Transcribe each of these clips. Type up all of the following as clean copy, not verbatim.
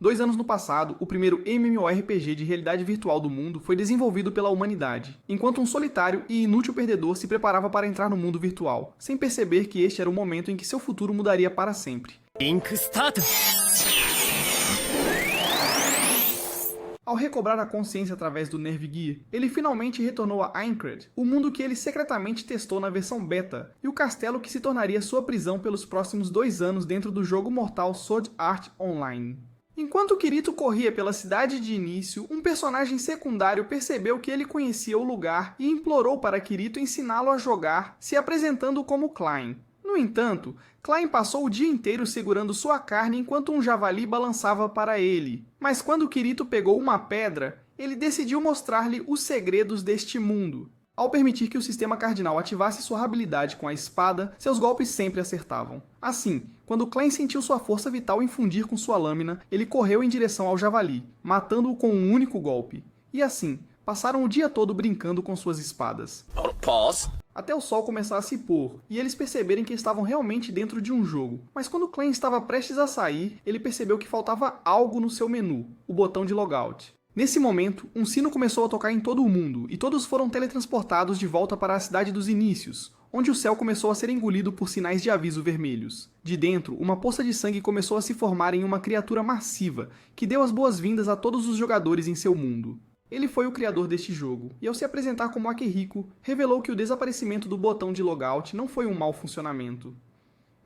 2 anos no passado, o primeiro MMORPG de realidade virtual do mundo foi desenvolvido pela humanidade, enquanto um solitário e inútil perdedor se preparava para entrar no mundo virtual, sem perceber que este era o momento em que seu futuro mudaria para sempre. Link Start! Ao recobrar a consciência através do Nervigir, ele finalmente retornou a Aincrad, o mundo que ele secretamente testou na versão beta, e o castelo que se tornaria sua prisão pelos próximos 2 anos dentro do jogo mortal Sword Art Online. Enquanto Kirito corria pela cidade de início, um personagem secundário percebeu que ele conhecia o lugar e implorou para Kirito ensiná-lo a jogar, se apresentando como Klein. No entanto, Klein passou o dia inteiro segurando sua carne enquanto um javali balançava para ele. Mas quando Kirito pegou uma pedra, ele decidiu mostrar-lhe os segredos deste mundo. Ao permitir que o sistema cardinal ativasse sua habilidade com a espada, seus golpes sempre acertavam. Assim, quando Klein sentiu sua força vital infundir com sua lâmina, ele correu em direção ao javali, matando-o com um único golpe. E assim, passaram o dia todo brincando com suas espadas. Pause. Até o sol começar a se pôr, e eles perceberem que estavam realmente dentro de um jogo. Mas quando Klein estava prestes a sair, ele percebeu que faltava algo no seu menu, o botão de logout. Nesse momento, um sino começou a tocar em todo o mundo, e todos foram teletransportados de volta para a cidade dos inícios, onde o céu começou a ser engolido por sinais de aviso vermelhos. De dentro, uma poça de sangue começou a se formar em uma criatura massiva, que deu as boas-vindas a todos os jogadores em seu mundo. Ele foi o criador deste jogo, e ao se apresentar como Akihiko, revelou que o desaparecimento do botão de logout não foi um mau funcionamento.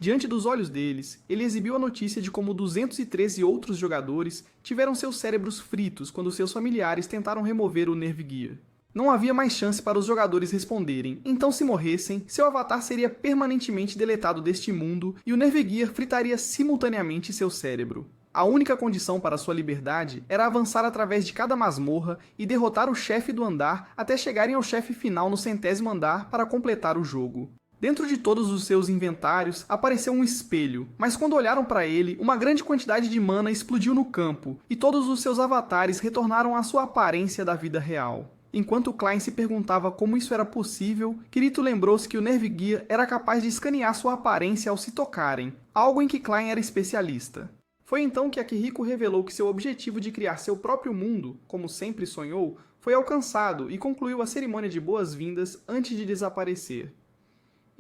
Diante dos olhos deles, ele exibiu a notícia de como 213 outros jogadores tiveram seus cérebros fritos quando seus familiares tentaram remover o Nervigir. Não havia mais chance para os jogadores responderem, então se morressem, seu avatar seria permanentemente deletado deste mundo e o Nervigir fritaria simultaneamente seu cérebro. A única condição para sua liberdade era avançar através de cada masmorra e derrotar o chefe do andar até chegarem ao chefe final no 100º andar para completar o jogo. Dentro de todos os seus inventários apareceu um espelho, mas quando olharam para ele, uma grande quantidade de mana explodiu no campo e todos os seus avatares retornaram à sua aparência da vida real. Enquanto Klein se perguntava como isso era possível, Kirito lembrou-se que o Nervigir era capaz de escanear sua aparência ao se tocarem, algo em que Klein era especialista. Foi então que Akihiko revelou que seu objetivo de criar seu próprio mundo, como sempre sonhou, foi alcançado e concluiu a cerimônia de boas-vindas antes de desaparecer.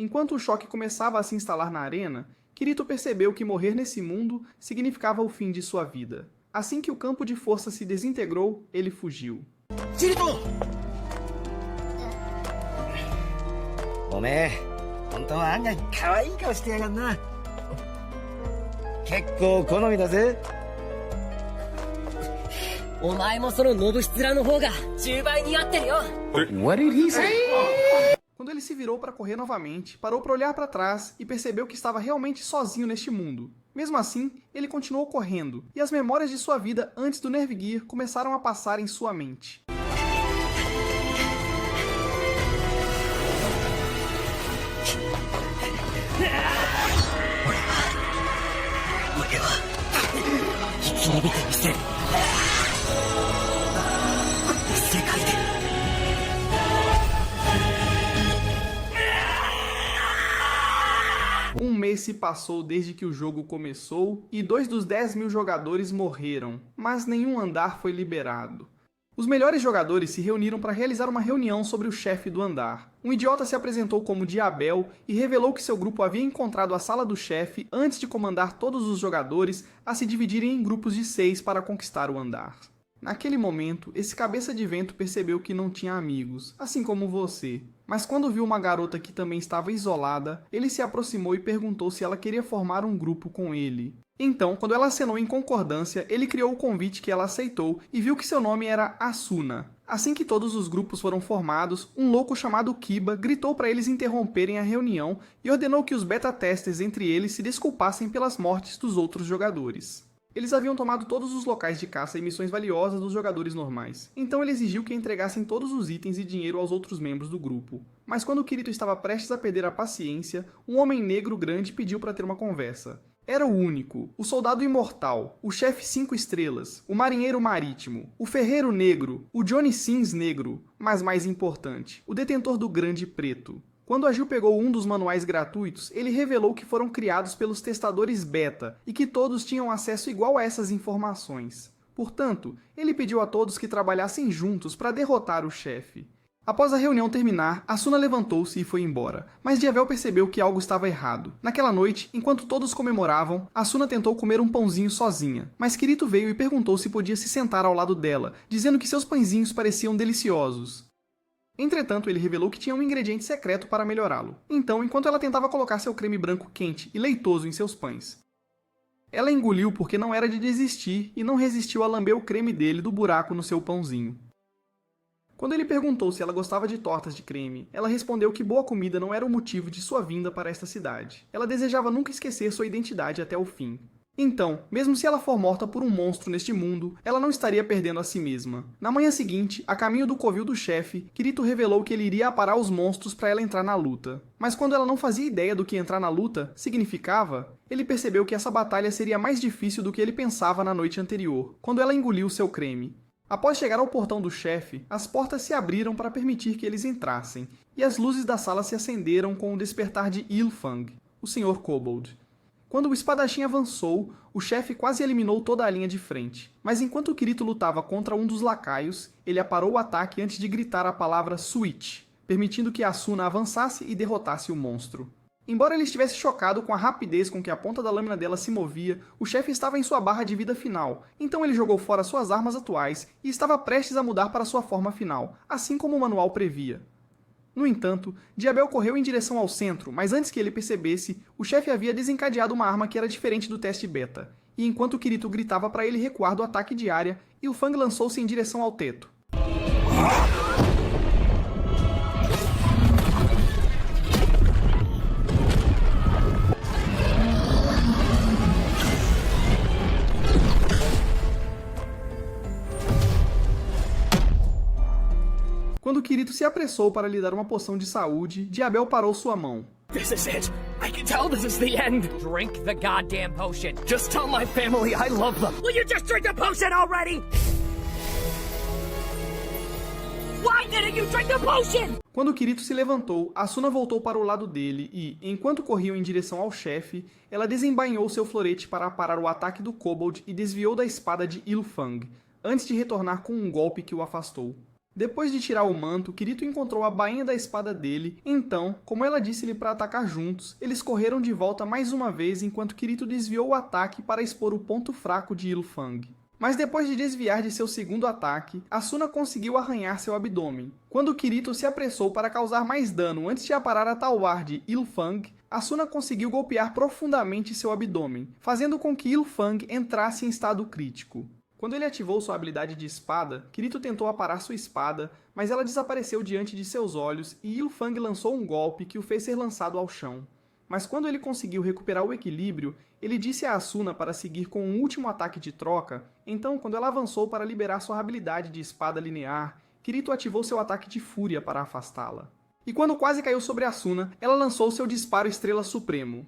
Enquanto o choque começava a se instalar na arena, Kirito percebeu que morrer nesse mundo significava o fim de sua vida. Assim que o campo de força se desintegrou, ele fugiu. Kirito! おめえ、本当は案外可愛い顔してやがんな。結構好みだぜ。お前もそのノブシツラの方が10倍似合ってるよ。What did he say? Quando ele se virou para correr novamente, parou para olhar para trás e percebeu que estava realmente sozinho neste mundo. Mesmo assim, ele continuou correndo, e as memórias de sua vida antes do Nervigir começaram a passar em sua mente. Um mês se passou desde que o jogo começou e 2 dos 10.000 jogadores morreram, mas nenhum andar foi liberado. Os melhores jogadores se reuniram para realizar uma reunião sobre o chefe do andar. Um idiota se apresentou como Diabel e revelou que seu grupo havia encontrado a sala do chefe antes de comandar todos os jogadores a se dividirem em grupos de 6 para conquistar o andar. Naquele momento, esse cabeça de vento percebeu que não tinha amigos, assim como você. Mas quando viu uma garota que também estava isolada, ele se aproximou e perguntou se ela queria formar um grupo com ele. Então, quando ela acenou em concordância, ele criou o convite que ela aceitou e viu que seu nome era Asuna. Assim que todos os grupos foram formados, um louco chamado Kiba gritou para eles interromperem a reunião e ordenou que os beta-testers entre eles se desculpassem pelas mortes dos outros jogadores. Eles haviam tomado todos os locais de caça e missões valiosas dos jogadores normais, então ele exigiu que entregassem todos os itens e dinheiro aos outros membros do grupo. Mas quando Kirito estava prestes a perder a paciência, um homem negro grande pediu para ter uma conversa. Era o único, o soldado imortal, o chefe 5 estrelas, o marinheiro marítimo, o ferreiro negro, o Johnny Sins negro, mas mais importante, o detentor do grande preto. Quando a Jill pegou um dos manuais gratuitos, ele revelou que foram criados pelos testadores beta e que todos tinham acesso igual a essas informações. Portanto, ele pediu a todos que trabalhassem juntos para derrotar o chefe. Após a reunião terminar, Asuna levantou-se e foi embora, mas Diavel percebeu que algo estava errado. Naquela noite, enquanto todos comemoravam, Asuna tentou comer um pãozinho sozinha, mas Kirito veio e perguntou se podia se sentar ao lado dela, dizendo que seus pãezinhos pareciam deliciosos. Entretanto, ele revelou que tinha um ingrediente secreto para melhorá-lo. Então, enquanto ela tentava colocar seu creme branco quente e leitoso em seus pães, ela engoliu porque não era de desistir e não resistiu a lamber o creme dele do buraco no seu pãozinho. Quando ele perguntou se ela gostava de tortas de creme, ela respondeu que boa comida não era o motivo de sua vinda para esta cidade. Ela desejava nunca esquecer sua identidade até o fim. Então, mesmo se ela for morta por um monstro neste mundo, ela não estaria perdendo a si mesma. Na manhã seguinte, a caminho do covil do chefe, Kirito revelou que ele iria aparar os monstros para ela entrar na luta. Mas quando ela não fazia ideia do que entrar na luta significava, ele percebeu que essa batalha seria mais difícil do que ele pensava na noite anterior, quando ela engoliu seu creme. Após chegar ao portão do chefe, as portas se abriram para permitir que eles entrassem, e as luzes da sala se acenderam com o despertar de Ilfang, o Sr. Kobold. Quando o espadachim avançou, o chefe quase eliminou toda a linha de frente, mas enquanto Kirito lutava contra um dos lacaios, ele aparou o ataque antes de gritar a palavra Switch, permitindo que Asuna avançasse e derrotasse o monstro. Embora ele estivesse chocado com a rapidez com que a ponta da lâmina dela se movia, o chefe estava em sua barra de vida final, então ele jogou fora suas armas atuais e estava prestes a mudar para sua forma final, assim como o manual previa. No entanto, Diabel correu em direção ao centro, mas antes que ele percebesse, o chefe havia desencadeado uma arma que era diferente do teste beta, e enquanto Kirito gritava para ele recuar do ataque de área, Ilfang lançou-se em direção ao teto. Quando Kirito se apressou para lhe dar uma poção de saúde, Diabel parou sua mão. This is it. I can tell this is the end. Drink the goddamn potion. Just tell my family I love them. Will you just drink the potion already? Why didn't you drink the potion? Quando Kirito se levantou, Asuna voltou para o lado dele e, enquanto corriam em direção ao chefe, ela desembainhou seu florete para parar o ataque do Kobold e desviou da espada de Ilfang, antes de retornar com um golpe que o afastou. Depois de tirar o manto, Kirito encontrou a bainha da espada dele, então, como ela disse-lhe para atacar juntos, eles correram de volta mais uma vez enquanto Kirito desviou o ataque para expor o ponto fraco de Ilfang. Mas depois de desviar de seu segundo ataque, Asuna conseguiu arranhar seu abdômen. Quando Kirito se apressou para causar mais dano antes de aparar a talwar de Ilfang, Asuna conseguiu golpear profundamente seu abdômen, fazendo com que Ilfang entrasse em estado crítico. Quando ele ativou sua habilidade de espada, Kirito tentou aparar sua espada, mas ela desapareceu diante de seus olhos e Ilfang lançou um golpe que o fez ser lançado ao chão. Mas quando ele conseguiu recuperar o equilíbrio, ele disse a Asuna para seguir com um último ataque de troca, então quando ela avançou para liberar sua habilidade de espada linear, Kirito ativou seu ataque de fúria para afastá-la. E quando quase caiu sobre Asuna, ela lançou seu disparo Estrela Supremo.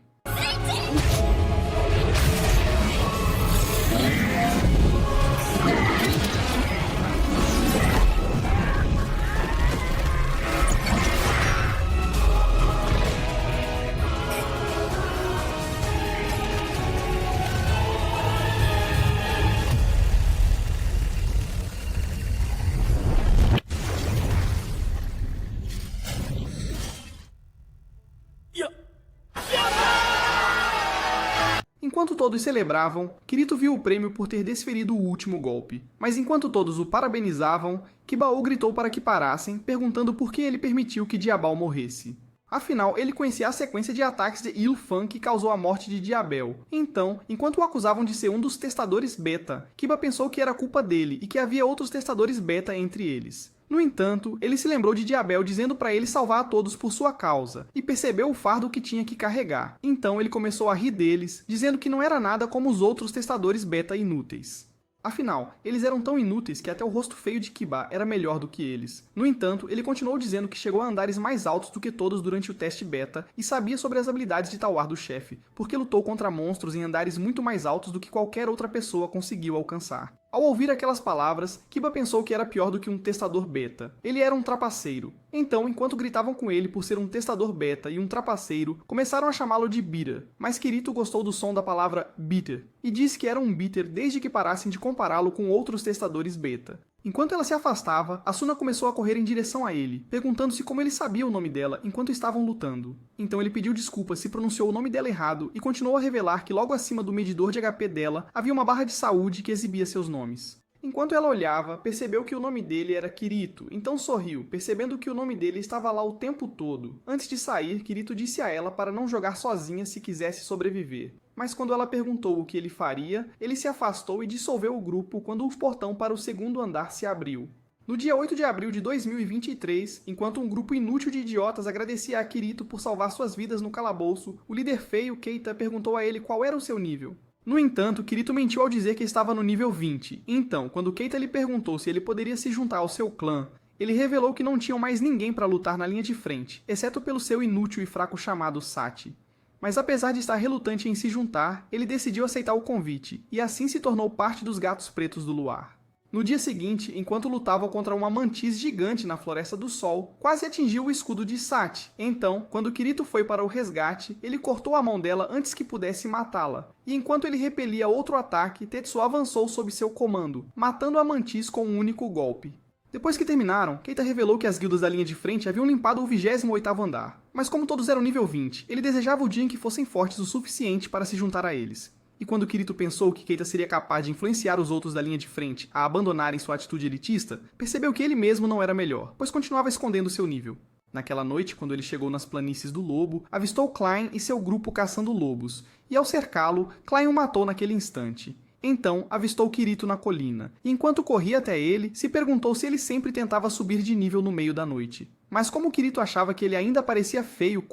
Enquanto todos celebravam, Kirito viu o prêmio por ter desferido o último golpe. Mas enquanto todos o parabenizavam, Kibao gritou para que parassem, perguntando por que ele permitiu que Diabal morresse. Afinal, ele conhecia a sequência de ataques de Ilfang que causou a morte de Diabel. Então, enquanto o acusavam de ser um dos testadores beta, Kiba pensou que era culpa dele e que havia outros testadores beta entre eles. No entanto, ele se lembrou de Diabel dizendo para ele salvar a todos por sua causa, e percebeu o fardo que tinha que carregar. Então ele começou a rir deles, dizendo que não era nada como os outros testadores beta inúteis. Afinal, eles eram tão inúteis que até o rosto feio de Kiba era melhor do que eles. No entanto, ele continuou dizendo que chegou a andares mais altos do que todos durante o teste beta e sabia sobre as habilidades de talwar do chefe, porque lutou contra monstros em andares muito mais altos do que qualquer outra pessoa conseguiu alcançar. Ao ouvir aquelas palavras, Kiba pensou que era pior do que um testador beta. Ele era um trapaceiro. Então, enquanto gritavam com ele por ser um testador beta e um trapaceiro, começaram a chamá-lo de Beater. Mas Kirito gostou do som da palavra Beater e disse que era um Beater desde que parassem de compará-lo com outros testadores beta. Enquanto ela se afastava, Asuna começou a correr em direção a ele, perguntando-se como ele sabia o nome dela enquanto estavam lutando. Então ele pediu desculpas se pronunciou o nome dela errado e continuou a revelar que logo acima do medidor de HP dela havia uma barra de saúde que exibia seus nomes. Enquanto ela olhava, percebeu que o nome dele era Kirito, então sorriu, percebendo que o nome dele estava lá o tempo todo. Antes de sair, Kirito disse a ela para não jogar sozinha se quisesse sobreviver. Mas quando ela perguntou o que ele faria, ele se afastou e dissolveu o grupo quando o portão para o segundo andar se abriu. No dia 8 de abril de 2023, enquanto um grupo inútil de idiotas agradecia a Kirito por salvar suas vidas no calabouço, o líder feio, Keita, perguntou a ele qual era o seu nível. No entanto, Kirito mentiu ao dizer que estava no nível 20. Então, quando Keita lhe perguntou se ele poderia se juntar ao seu clã, ele revelou que não tinham mais ninguém para lutar na linha de frente, exceto pelo seu inútil e fraco chamado Sachi. Mas apesar de estar relutante em se juntar, ele decidiu aceitar o convite, e assim se tornou parte dos Gatos Pretos do Luar. No dia seguinte, enquanto lutavam contra uma mantis gigante na Floresta do Sol, quase atingiu o escudo de Sachi. Então, quando Kirito foi para o resgate, ele cortou a mão dela antes que pudesse matá-la. E enquanto ele repelia outro ataque, Tetsuo avançou sob seu comando, matando a mantis com um único golpe. Depois que terminaram, Keita revelou que as guildas da linha de frente haviam limpado o 28º andar. Mas como todos eram nível 20, ele desejava o dia em que fossem fortes o suficiente para se juntar a eles. E quando Kirito pensou que Keita seria capaz de influenciar os outros da linha de frente a abandonarem sua atitude elitista, percebeu que ele mesmo não era melhor, pois continuava escondendo seu nível. Naquela noite, quando ele chegou nas planícies do Lobo, avistou Klein e seu grupo caçando lobos, e ao cercá-lo, Klein o matou naquele instante. Então, avistou Kirito na colina, e enquanto corria até ele, se perguntou se ele sempre tentava subir de nível no meio da noite. Mas como Kirito achava que ele ainda parecia feio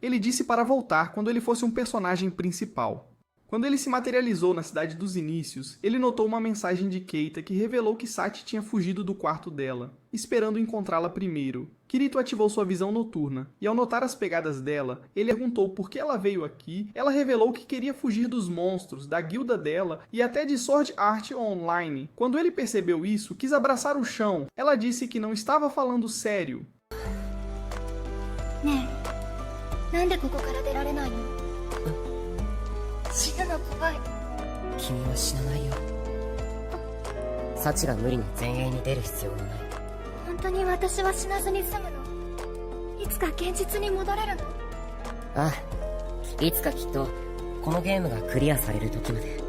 ele disse para voltar quando ele fosse um personagem principal. Quando ele se materializou na Cidade dos Inícios, ele notou uma mensagem de Keita que revelou que Sachi tinha fugido do quarto dela, esperando encontrá-la primeiro. Kirito ativou sua visão noturna, e ao notar as pegadas dela, ele perguntou por que ela veio aqui. Ela revelou que queria fugir dos monstros, da guilda dela e até de Sword Art Online. Quando ele percebeu isso, quis abraçar o chão. Ela disse que não estava falando sério. ねえ、なんでここから出られないの？死ぬの怖い。君は死なないよ。サチが無理に前衛に出る必要はない。本当に私は死なずに済むの？いつか現実に戻れるの？ああ、いつかきっとこのゲームがクリアされる時まで。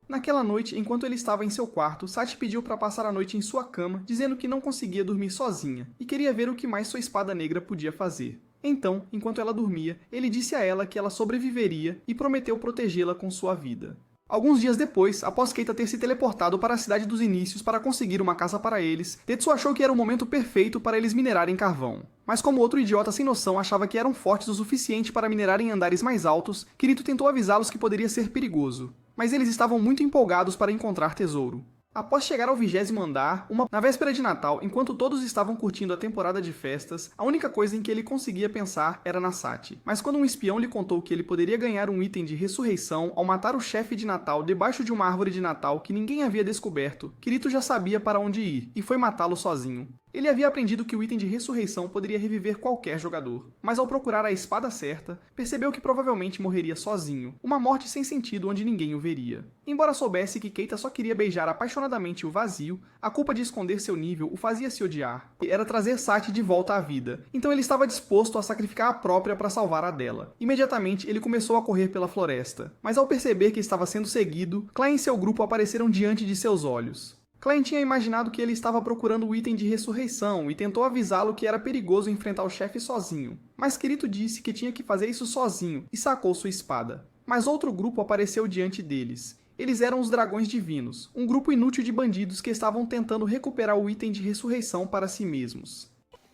Naquela noite, enquanto ele estava em seu quarto, Sachi pediu para passar a noite em sua cama, dizendo que não conseguia dormir sozinha, e queria ver o que mais sua espada negra podia fazer. Então, enquanto ela dormia, ele disse a ela que ela sobreviveria e prometeu protegê-la com sua vida. Alguns dias depois, após Keita ter se teleportado para a Cidade dos Inícios para conseguir uma casa para eles, Tetsuo achou que era o momento perfeito para eles minerarem carvão. Mas como outro idiota sem noção achava que eram fortes o suficiente para minerar em andares mais altos, Kirito tentou avisá-los que poderia ser perigoso. Mas eles estavam muito empolgados para encontrar tesouro. Após chegar ao 20º andar, na véspera de Natal, enquanto todos estavam curtindo a temporada de festas, a única coisa em que ele conseguia pensar era na Sachi. Mas quando um espião lhe contou que ele poderia ganhar um item de ressurreição ao matar o chefe de Natal debaixo de uma árvore de Natal que ninguém havia descoberto, Kirito já sabia para onde ir, e foi matá-lo sozinho. Ele havia aprendido que o item de ressurreição poderia reviver qualquer jogador, mas ao procurar a espada certa, percebeu que provavelmente morreria sozinho, uma morte sem sentido onde ninguém o veria. Embora soubesse que Keita só queria beijar apaixonadamente o vazio, a culpa de esconder seu nível o fazia se odiar. Era trazer Sachi de volta à vida, então ele estava disposto a sacrificar a própria para salvar a dela. Imediatamente ele começou a correr pela floresta, mas ao perceber que estava sendo seguido, Klein e seu grupo apareceram diante de seus olhos. Klein tinha imaginado que ele estava procurando o item de ressurreição e tentou avisá-lo que era perigoso enfrentar o chefe sozinho. Mas Kirito disse que tinha que fazer isso sozinho e sacou sua espada. Mas outro grupo apareceu diante deles. Eles eram os Dragões Divinos, um grupo inútil de bandidos que estavam tentando recuperar o item de ressurreição para si mesmos.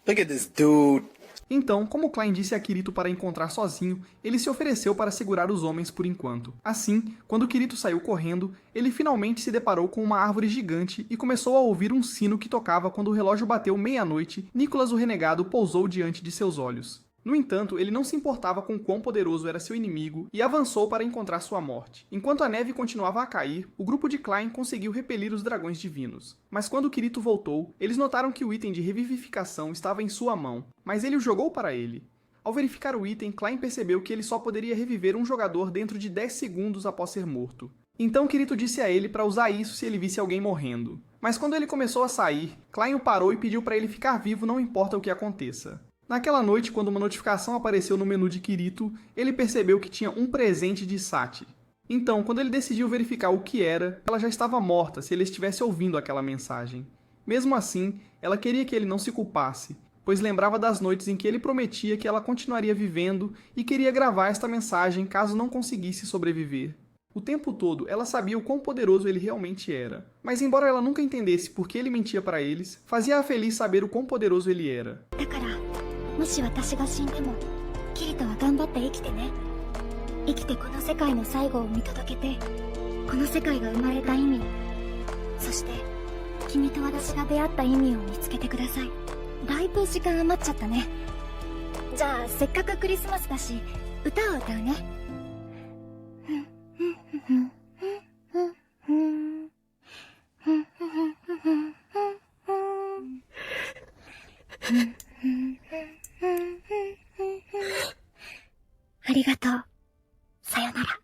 Look at this dude. Então, como Klein disse a Kirito para encontrar sozinho, ele se ofereceu para segurar os homens por enquanto. Assim, quando Kirito saiu correndo, ele finalmente se deparou com uma árvore gigante e começou a ouvir um sino que tocava quando o relógio bateu meia-noite. Nicholas o Renegado pousou diante de seus olhos. No entanto, ele não se importava com quão poderoso era seu inimigo e avançou para encontrar sua morte. Enquanto a neve continuava a cair, o grupo de Klein conseguiu repelir os dragões divinos. Mas quando Kirito voltou, eles notaram que o item de revivificação estava em sua mão, mas ele o jogou para ele. Ao verificar o item, Klein percebeu que ele só poderia reviver um jogador dentro de 10 segundos após ser morto. Então Kirito disse a ele para usar isso se ele visse alguém morrendo. Mas quando ele começou a sair, Klein o parou e pediu para ele ficar vivo não importa o que aconteça. Naquela noite, quando uma notificação apareceu no menu de Kirito, ele percebeu que tinha um presente de Sachi. Então, quando ele decidiu verificar o que era, ela já estava morta se ele estivesse ouvindo aquela mensagem. Mesmo assim, ela queria que ele não se culpasse, pois lembrava das noites em que ele prometia que ela continuaria vivendo e queria gravar esta mensagem caso não conseguisse sobreviver. O tempo todo, ela sabia o quão poderoso ele realmente era. Mas embora ela nunca entendesse por que ele mentia para eles, fazia-a feliz saber o quão poderoso ele era. もし私が死んでもキリトは頑張って生きてね。生きてこの世界の最後を見届けて、この世界が生まれた意味、そして君と私が出会った意味を見つけてください。だいぶ時間余っちゃったね。じゃあせっかくクリスマスだし歌を歌うね。ありがとう。さよなら。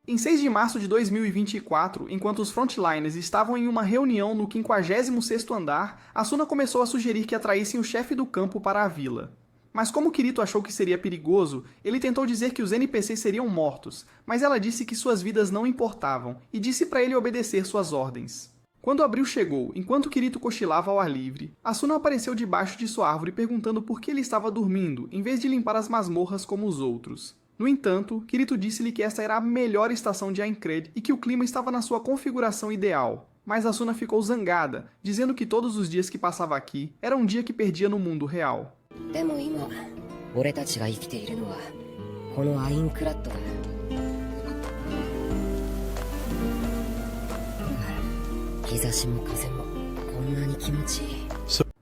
Em 6 de março de 2024, enquanto os frontliners estavam em uma reunião no 56º andar, Asuna começou a sugerir que atraíssem o chefe do campo para a vila. Mas como Kirito achou que seria perigoso, ele tentou dizer que os NPCs seriam mortos, mas ela disse que suas vidas não importavam, e disse para ele obedecer suas ordens. Quando abril chegou, enquanto Kirito cochilava ao ar livre, Asuna apareceu debaixo de sua árvore perguntando por que ele estava dormindo, em vez de limpar as masmorras como os outros. No entanto, Kirito disse-lhe que esta era a melhor estação de Aincrad e que o clima estava na sua configuração ideal. Mas Asuna ficou zangada, dizendo que todos os dias que passava aqui era um dia que perdia no mundo real. でも今俺たちが生きているのはこのアインクラッドだ。日差しも風もこんなに気持ちいい。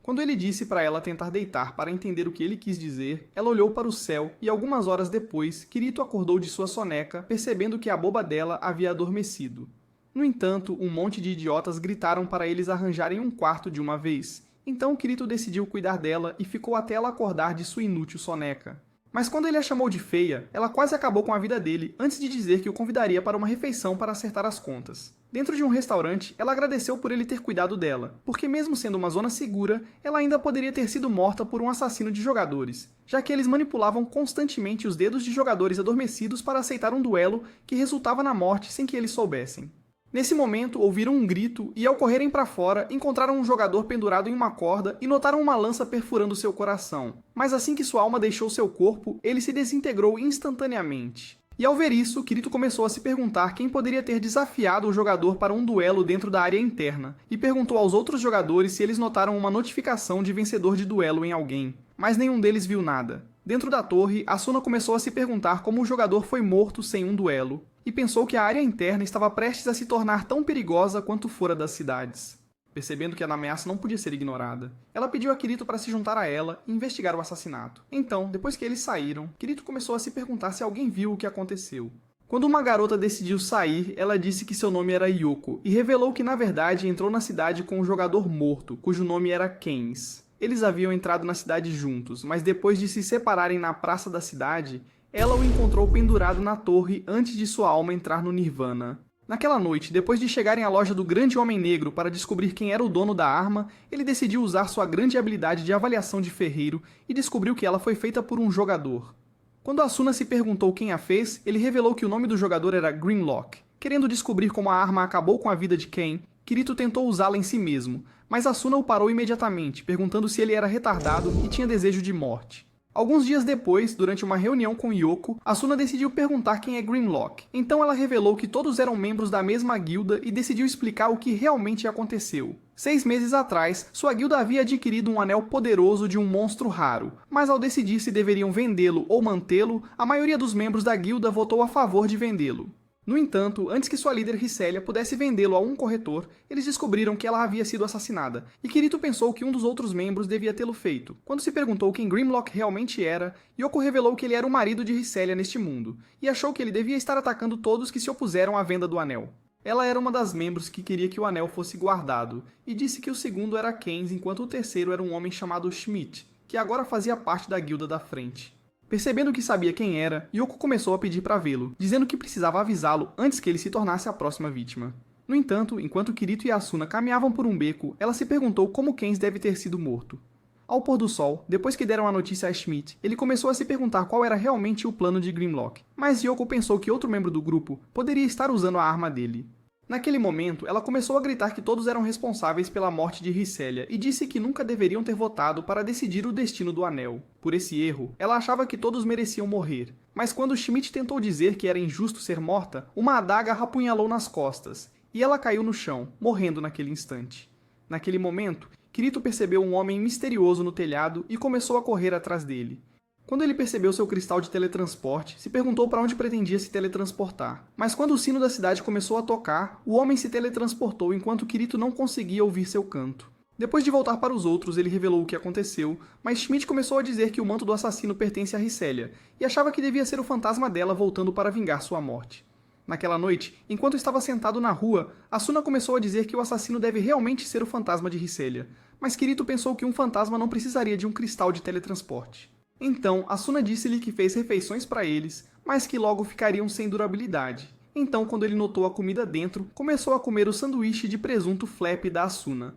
Quando ele disse para ela tentar deitar para entender o que ele quis dizer, ela olhou para o céu e algumas horas depois, Kirito acordou de sua soneca, percebendo que a boba dela havia adormecido. No entanto, um monte de idiotas gritaram para eles arranjarem um quarto de uma vez. Então Kirito decidiu cuidar dela e ficou até ela acordar de sua inútil soneca. Mas quando ele a chamou de feia, ela quase acabou com a vida dele antes de dizer que o convidaria para uma refeição para acertar as contas. Dentro de um restaurante, ela agradeceu por ele ter cuidado dela, porque mesmo sendo uma zona segura, ela ainda poderia ter sido morta por um assassino de jogadores, já que eles manipulavam constantemente os dedos de jogadores adormecidos para aceitar um duelo que resultava na morte sem que eles soubessem. Nesse momento, ouviram um grito e, ao correrem para fora, encontraram um jogador pendurado em uma corda e notaram uma lança perfurando seu coração. Mas assim que sua alma deixou seu corpo, ele se desintegrou instantaneamente. E ao ver isso, Kirito começou a se perguntar quem poderia ter desafiado o jogador para um duelo dentro da área interna, e perguntou aos outros jogadores se eles notaram uma notificação de vencedor de duelo em alguém. Mas nenhum deles viu nada. Dentro da torre, Asuna começou a se perguntar como o jogador foi morto sem um duelo, e pensou que a área interna estava prestes a se tornar tão perigosa quanto fora das cidades. Percebendo que a ameaça não podia ser ignorada, ela pediu a Kirito para se juntar a ela e investigar o assassinato. Então, depois que eles saíram, Kirito começou a se perguntar se alguém viu o que aconteceu. Quando uma garota decidiu sair, ela disse que seu nome era Yoko, e revelou que na verdade entrou na cidade com um jogador morto, cujo nome era Kens. Eles haviam entrado na cidade juntos, mas depois de se separarem na praça da cidade, ela o encontrou pendurado na torre antes de sua alma entrar no Nirvana. Naquela noite, depois de chegarem à loja do Grande Homem Negro para descobrir quem era o dono da arma, ele decidiu usar sua grande habilidade de avaliação de ferreiro e descobriu que ela foi feita por um jogador. Quando Asuna se perguntou quem a fez, ele revelou que o nome do jogador era Grimlock. Querendo descobrir como a arma acabou com a vida de Ken, Kirito tentou usá-la em si mesmo, mas Asuna o parou imediatamente, perguntando se ele era retardado e tinha desejo de morte. Alguns dias depois, durante uma reunião com Yoko, Asuna decidiu perguntar quem é Grimlock. Então ela revelou que todos eram membros da mesma guilda e decidiu explicar o que realmente aconteceu. 6 meses atrás, sua guilda havia adquirido um anel poderoso de um monstro raro, mas ao decidir se deveriam vendê-lo ou mantê-lo, a maioria dos membros da guilda votou a favor de vendê-lo. No entanto, antes que sua líder Hycelia pudesse vendê-lo a um corretor, eles descobriram que ela havia sido assassinada, e Kirito pensou que um dos outros membros devia tê-lo feito. Quando se perguntou quem Grimlock realmente era, Yoko revelou que ele era o marido de Hycelia neste mundo, e achou que ele devia estar atacando todos que se opuseram à venda do anel. Ela era uma das membros que queria que o anel fosse guardado, e disse que o segundo era Kens, enquanto o terceiro era um homem chamado Schmidt, que agora fazia parte da guilda da frente. Percebendo que sabia quem era, Yoko começou a pedir para vê-lo, dizendo que precisava avisá-lo antes que ele se tornasse a próxima vítima. No entanto, enquanto Kirito e Asuna caminhavam por um beco, ela se perguntou como Kens deve ter sido morto. Ao pôr do sol, depois que deram a notícia a Schmidt, ele começou a se perguntar qual era realmente o plano de Grimlock, mas Yoko pensou que outro membro do grupo poderia estar usando a arma dele. Naquele momento, ela começou a gritar que todos eram responsáveis pela morte de Hycelia e disse que nunca deveriam ter votado para decidir o destino do anel. Por esse erro, ela achava que todos mereciam morrer. Mas quando Schmidt tentou dizer que era injusto ser morta, uma adaga a apunhalou nas costas, e ela caiu no chão, morrendo naquele instante. Naquele momento, Kirito percebeu um homem misterioso no telhado e começou a correr atrás dele. Quando ele percebeu seu cristal de teletransporte, se perguntou para onde pretendia se teletransportar. Mas quando o sino da cidade começou a tocar, o homem se teletransportou enquanto Kirito não conseguia ouvir seu canto. Depois de voltar para os outros, ele revelou o que aconteceu, mas Schmidt começou a dizer que o manto do assassino pertence a Hycelia, e achava que devia ser o fantasma dela voltando para vingar sua morte. Naquela noite, enquanto estava sentado na rua, Asuna começou a dizer que o assassino deve realmente ser o fantasma de Hycelia, mas Kirito pensou que um fantasma não precisaria de um cristal de teletransporte. Então, Asuna disse-lhe que fez refeições para eles, mas que logo ficariam sem durabilidade. Então, quando ele notou a comida dentro, começou a comer o sanduíche de presunto flap da Asuna.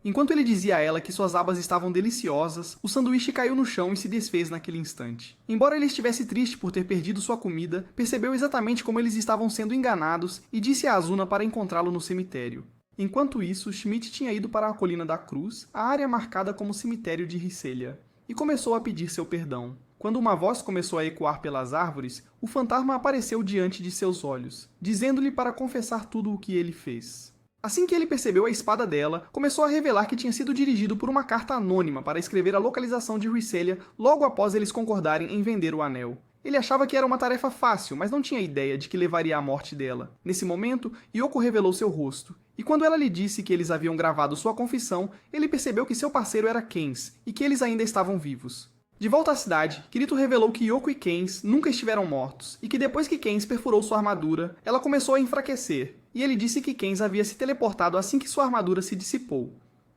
Enquanto ele dizia a ela que suas abas estavam deliciosas, o sanduíche caiu no chão e se desfez naquele instante. Embora ele estivesse triste por ter perdido sua comida, percebeu exatamente como eles estavam sendo enganados e disse a Asuna para encontrá-lo no cemitério. Enquanto isso, Schmidt tinha ido para a Colina da Cruz, a área marcada como cemitério de Hycelia, e começou a pedir seu perdão. Quando uma voz começou a ecoar pelas árvores, o fantasma apareceu diante de seus olhos, dizendo-lhe para confessar tudo o que ele fez. Assim que ele percebeu a espada dela, começou a revelar que tinha sido dirigido por uma carta anônima para escrever a localização de Hycelia logo após eles concordarem em vender o anel. Ele achava que era uma tarefa fácil, mas não tinha ideia de que levaria à morte dela. Nesse momento, Yoko revelou seu rosto, e quando ela lhe disse que eles haviam gravado sua confissão, ele percebeu que seu parceiro era Kens, e que eles ainda estavam vivos. De volta à cidade, Kirito revelou que Yoko e Kens nunca estiveram mortos, e que depois que Kens perfurou sua armadura, ela começou a enfraquecer, e ele disse que Kens havia se teleportado assim que sua armadura se dissipou.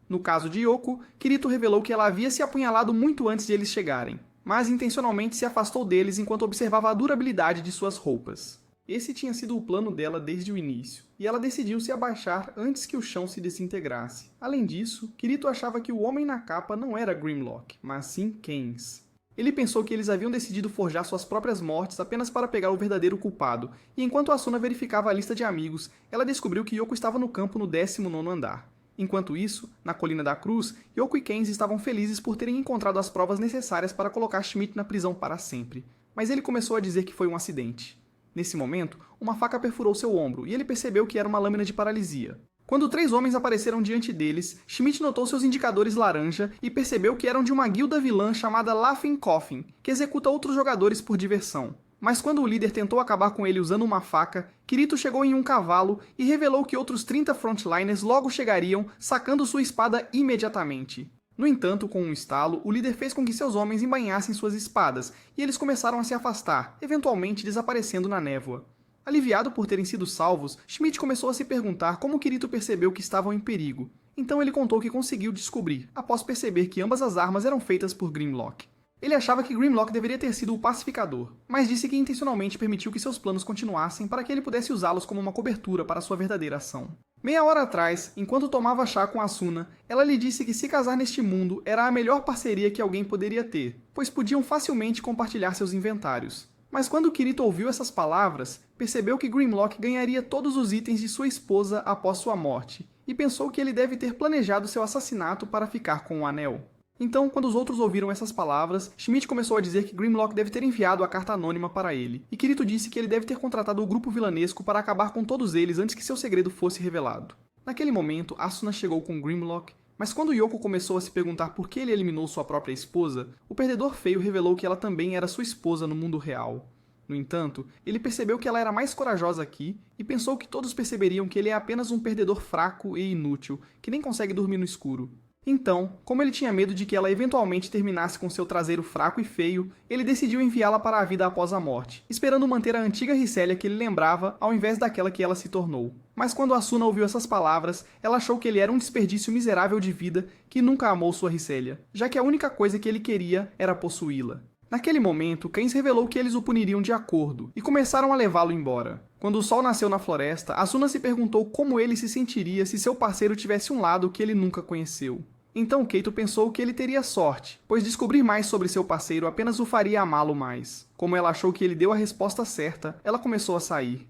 No caso de Yoko, Kirito revelou que ela havia se apunhalado muito antes de eles chegarem, mas intencionalmente se afastou deles enquanto observava a durabilidade de suas roupas. Esse tinha sido o plano dela desde o início, e ela decidiu se abaixar antes que o chão se desintegrasse. Além disso, Kirito achava que o homem na capa não era Grimlock, mas sim Kens. Ele pensou que eles haviam decidido forjar suas próprias mortes apenas para pegar o verdadeiro culpado, e enquanto Asuna verificava a lista de amigos, ela descobriu que Yoko estava no campo no 19º andar. Enquanto isso, na Colina da Cruz, Yoko e Kens estavam felizes por terem encontrado as provas necessárias para colocar Schmidt na prisão para sempre, mas ele começou a dizer que foi um acidente. Nesse momento, uma faca perfurou seu ombro e ele percebeu que era uma lâmina de paralisia. Quando 3 homens apareceram diante deles, Schmidt notou seus indicadores laranja e percebeu que eram de uma guilda vilã chamada Laughing Coffin, que executa outros jogadores por diversão. Mas quando o líder tentou acabar com ele usando uma faca, Kirito chegou em um cavalo e revelou que outros 30 frontliners logo chegariam, sacando sua espada imediatamente. No entanto, com um estalo, o líder fez com que seus homens embainhassem suas espadas, e eles começaram a se afastar, eventualmente desaparecendo na névoa. Aliviado por terem sido salvos, Schmidt começou a se perguntar como Kirito percebeu que estavam em perigo. Então ele contou que conseguiu descobrir, após perceber que ambas as armas eram feitas por Grimlock. Ele achava que Grimlock deveria ter sido o pacificador, mas disse que intencionalmente permitiu que seus planos continuassem para que ele pudesse usá-los como uma cobertura para sua verdadeira ação. Meia hora atrás, enquanto tomava chá com Asuna, ela lhe disse que se casar neste mundo era a melhor parceria que alguém poderia ter, pois podiam facilmente compartilhar seus inventários. Mas quando Kirito ouviu essas palavras, percebeu que Grimlock ganharia todos os itens de sua esposa após sua morte, e pensou que ele deve ter planejado seu assassinato para ficar com o anel. Então, quando os outros ouviram essas palavras, Schmidt começou a dizer que Grimlock deve ter enviado a carta anônima para ele, e Kirito disse que ele deve ter contratado o grupo vilanesco para acabar com todos eles antes que seu segredo fosse revelado. Naquele momento, Asuna chegou com Grimlock, mas quando Yoko começou a se perguntar por que ele eliminou sua própria esposa, o perdedor feio revelou que ela também era sua esposa no mundo real. No entanto, ele percebeu que ela era mais corajosa aqui e pensou que todos perceberiam que ele é apenas um perdedor fraco e inútil, que nem consegue dormir no escuro. Então, como ele tinha medo de que ela eventualmente terminasse com seu traseiro fraco e feio, ele decidiu enviá-la para a vida após a morte, esperando manter a antiga Risélia que ele lembrava ao invés daquela que ela se tornou. Mas quando Asuna ouviu essas palavras, ela achou que ele era um desperdício miserável de vida que nunca amou sua Risélia, já que a única coisa que ele queria era possuí-la. Naquele momento, Cães revelou que eles o puniriam de acordo, e começaram a levá-lo embora. Quando o sol nasceu na floresta, Asuna se perguntou como ele se sentiria se seu parceiro tivesse um lado que ele nunca conheceu. Então Keito pensou que ele teria sorte, pois descobrir mais sobre seu parceiro apenas o faria amá-lo mais. Como ela achou que ele deu a resposta certa, ela começou a sair.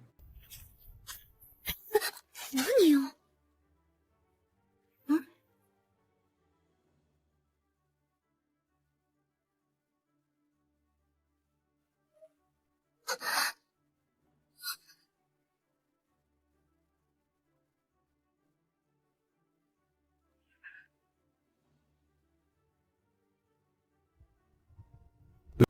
何よ。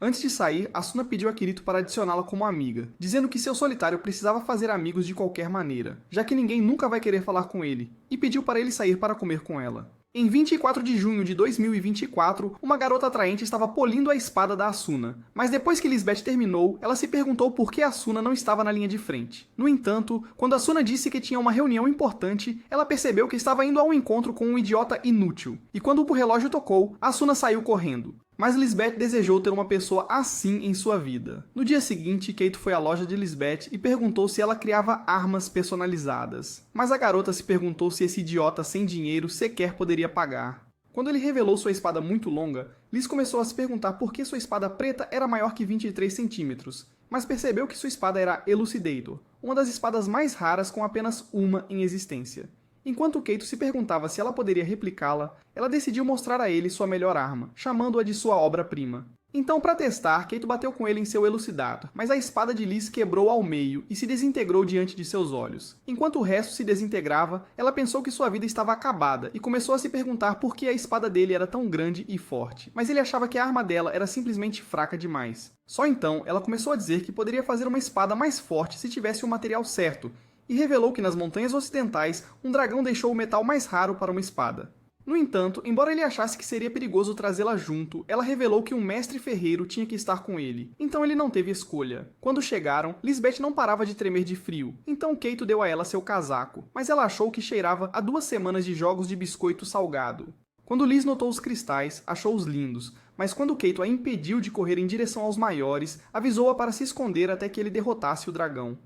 Antes de sair, Asuna pediu a Kirito para adicioná-la como amiga, dizendo que seu solitário precisava fazer amigos de qualquer maneira, já que ninguém nunca vai querer falar com ele, e pediu para ele sair para comer com ela. Em 24 de junho de 2024, uma garota atraente estava polindo a espada da Asuna, mas depois que Lisbeth terminou, ela se perguntou por que Asuna não estava na linha de frente. No entanto, quando Asuna disse que tinha uma reunião importante, ela percebeu que estava indo a um encontro com um idiota inútil, e quando o relógio tocou, Asuna saiu correndo. Mas Lisbeth desejou ter uma pessoa assim em sua vida. No dia seguinte, Keito foi à loja de Lisbeth e perguntou se ela criava armas personalizadas. Mas a garota se perguntou se esse idiota sem dinheiro sequer poderia pagar. Quando ele revelou sua espada muito longa, Liz começou a se perguntar por que sua espada preta era maior que 23 centímetros, mas percebeu que sua espada era Elucidator, uma das espadas mais raras com apenas uma em existência. Enquanto Keito se perguntava se ela poderia replicá-la, ela decidiu mostrar a ele sua melhor arma, chamando-a de sua obra-prima. Então, para testar, Keito bateu com ele em seu Elucidator, mas a espada de Liz quebrou ao meio e se desintegrou diante de seus olhos. Enquanto o resto se desintegrava, ela pensou que sua vida estava acabada e começou a se perguntar por que a espada dele era tão grande e forte, mas ele achava que a arma dela era simplesmente fraca demais. Só então, ela começou a dizer que poderia fazer uma espada mais forte se tivesse o material certo, e revelou que nas montanhas ocidentais, um dragão deixou o metal mais raro para uma espada. No entanto, embora ele achasse que seria perigoso trazê-la junto, ela revelou que um mestre ferreiro tinha que estar com ele, então ele não teve escolha. Quando chegaram, Lisbeth não parava de tremer de frio, então Keito deu a ela seu casaco, mas ela achou que cheirava a 2 semanas de jogos de biscoito salgado. Quando Liz notou os cristais, achou-os lindos, mas quando Keito a impediu de correr em direção aos maiores, avisou-a para se esconder até que ele derrotasse o dragão.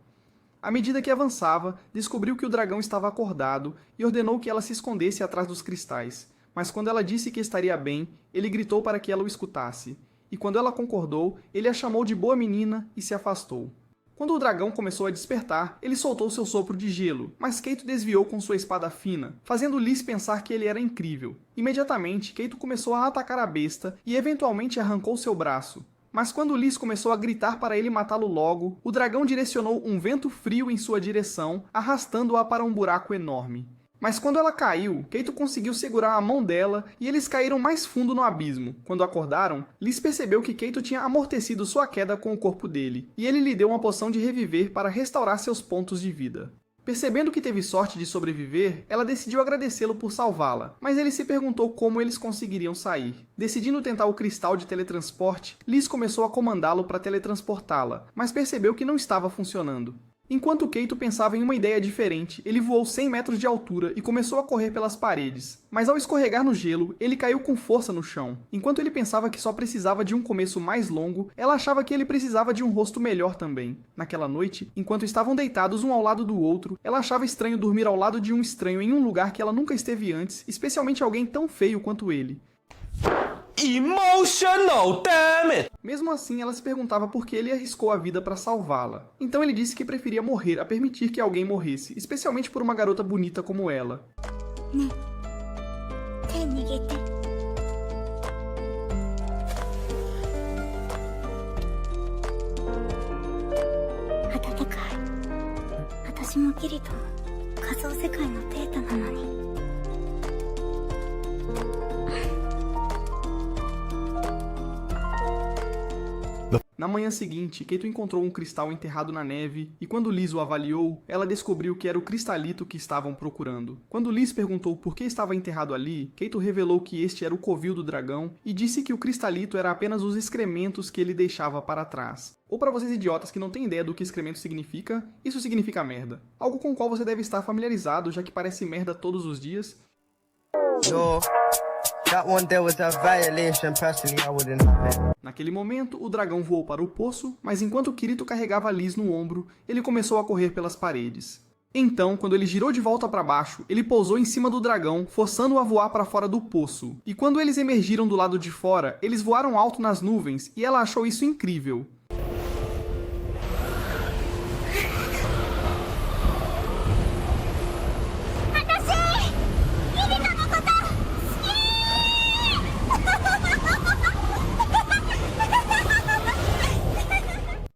À medida que avançava, descobriu que o dragão estava acordado e ordenou que ela se escondesse atrás dos cristais. Mas quando ela disse que estaria bem, ele gritou para que ela o escutasse. E quando ela concordou, ele a chamou de boa menina e se afastou. Quando o dragão começou a despertar, ele soltou seu sopro de gelo, mas Keito desviou com sua espada fina, fazendo Liz pensar que ele era incrível. Imediatamente, Keito começou a atacar a besta e eventualmente arrancou seu braço. Mas quando Liz começou a gritar para ele matá-lo logo, o dragão direcionou um vento frio em sua direção, arrastando-a para um buraco enorme. Mas quando ela caiu, Keito conseguiu segurar a mão dela e eles caíram mais fundo no abismo. Quando acordaram, Liz percebeu que Keito tinha amortecido sua queda com o corpo dele, e ele lhe deu uma poção de reviver para restaurar seus pontos de vida. Percebendo que teve sorte de sobreviver, ela decidiu agradecê-lo por salvá-la, mas ele se perguntou como eles conseguiriam sair. Decidindo tentar o cristal de teletransporte, Liz começou a comandá-lo para teletransportá-la, mas percebeu que não estava funcionando. Enquanto Keito pensava em uma ideia diferente, ele voou 100 metros de altura e começou a correr pelas paredes. Mas ao escorregar no gelo, ele caiu com força no chão. Enquanto ele pensava que só precisava de um começo mais longo, ela achava que ele precisava de um rosto melhor também. Naquela noite, enquanto estavam deitados um ao lado do outro, ela achava estranho dormir ao lado de um estranho em um lugar que ela nunca esteve antes, especialmente alguém tão feio quanto ele. Emotional, damn it! Mesmo assim, ela se perguntava por que ele arriscou a vida para salvá-la. Então ele disse que preferia morrer a permitir que alguém morresse, especialmente por uma garota bonita como ela. ねえ、手握って。暖かい。私もキリト仮想世界のデータなのに。Na manhã seguinte, Keito encontrou um cristal enterrado na neve e quando Liz o avaliou, ela descobriu que era o cristalito que estavam procurando. Quando Liz perguntou por que estava enterrado ali, Keito revelou que este era o covil do dragão e disse que o cristalito era apenas os excrementos que ele deixava para trás. Ou para vocês idiotas que não têm ideia do que excremento significa, isso significa merda. Algo com o qual você deve estar familiarizado, já que parece merda todos os dias. No, that one there was a violation. Personally, I wouldn't have it. Naquele momento, o dragão voou para o poço, mas enquanto Kirito carregava Liz no ombro, ele começou a correr pelas paredes. Então, quando ele girou de volta para baixo, ele pousou em cima do dragão, forçando-o a voar para fora do poço. E quando eles emergiram do lado de fora, eles voaram alto nas nuvens e ela achou isso incrível.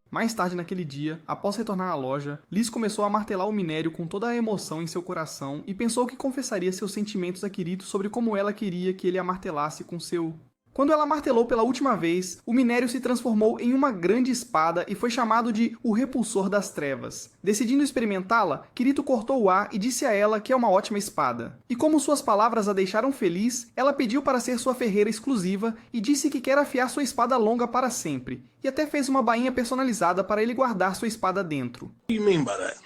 Mais tarde naquele dia, após retornar à loja, Liz começou a martelar o minério com toda a emoção em seu coração e pensou que confessaria seus sentimentos a Kirito sobre como ela queria que ele a martelasse com seu... Quando ela martelou pela última vez, o minério se transformou em uma grande espada e foi chamado de o Repulsor das Trevas. Decidindo experimentá-la, Kirito cortou o ar e disse a ela que é uma ótima espada. E como suas palavras a deixaram feliz, ela pediu para ser sua ferreira exclusiva e disse que quer afiar sua espada longa para sempre. E até fez uma bainha personalizada para ele guardar sua espada dentro. What do you mean by that?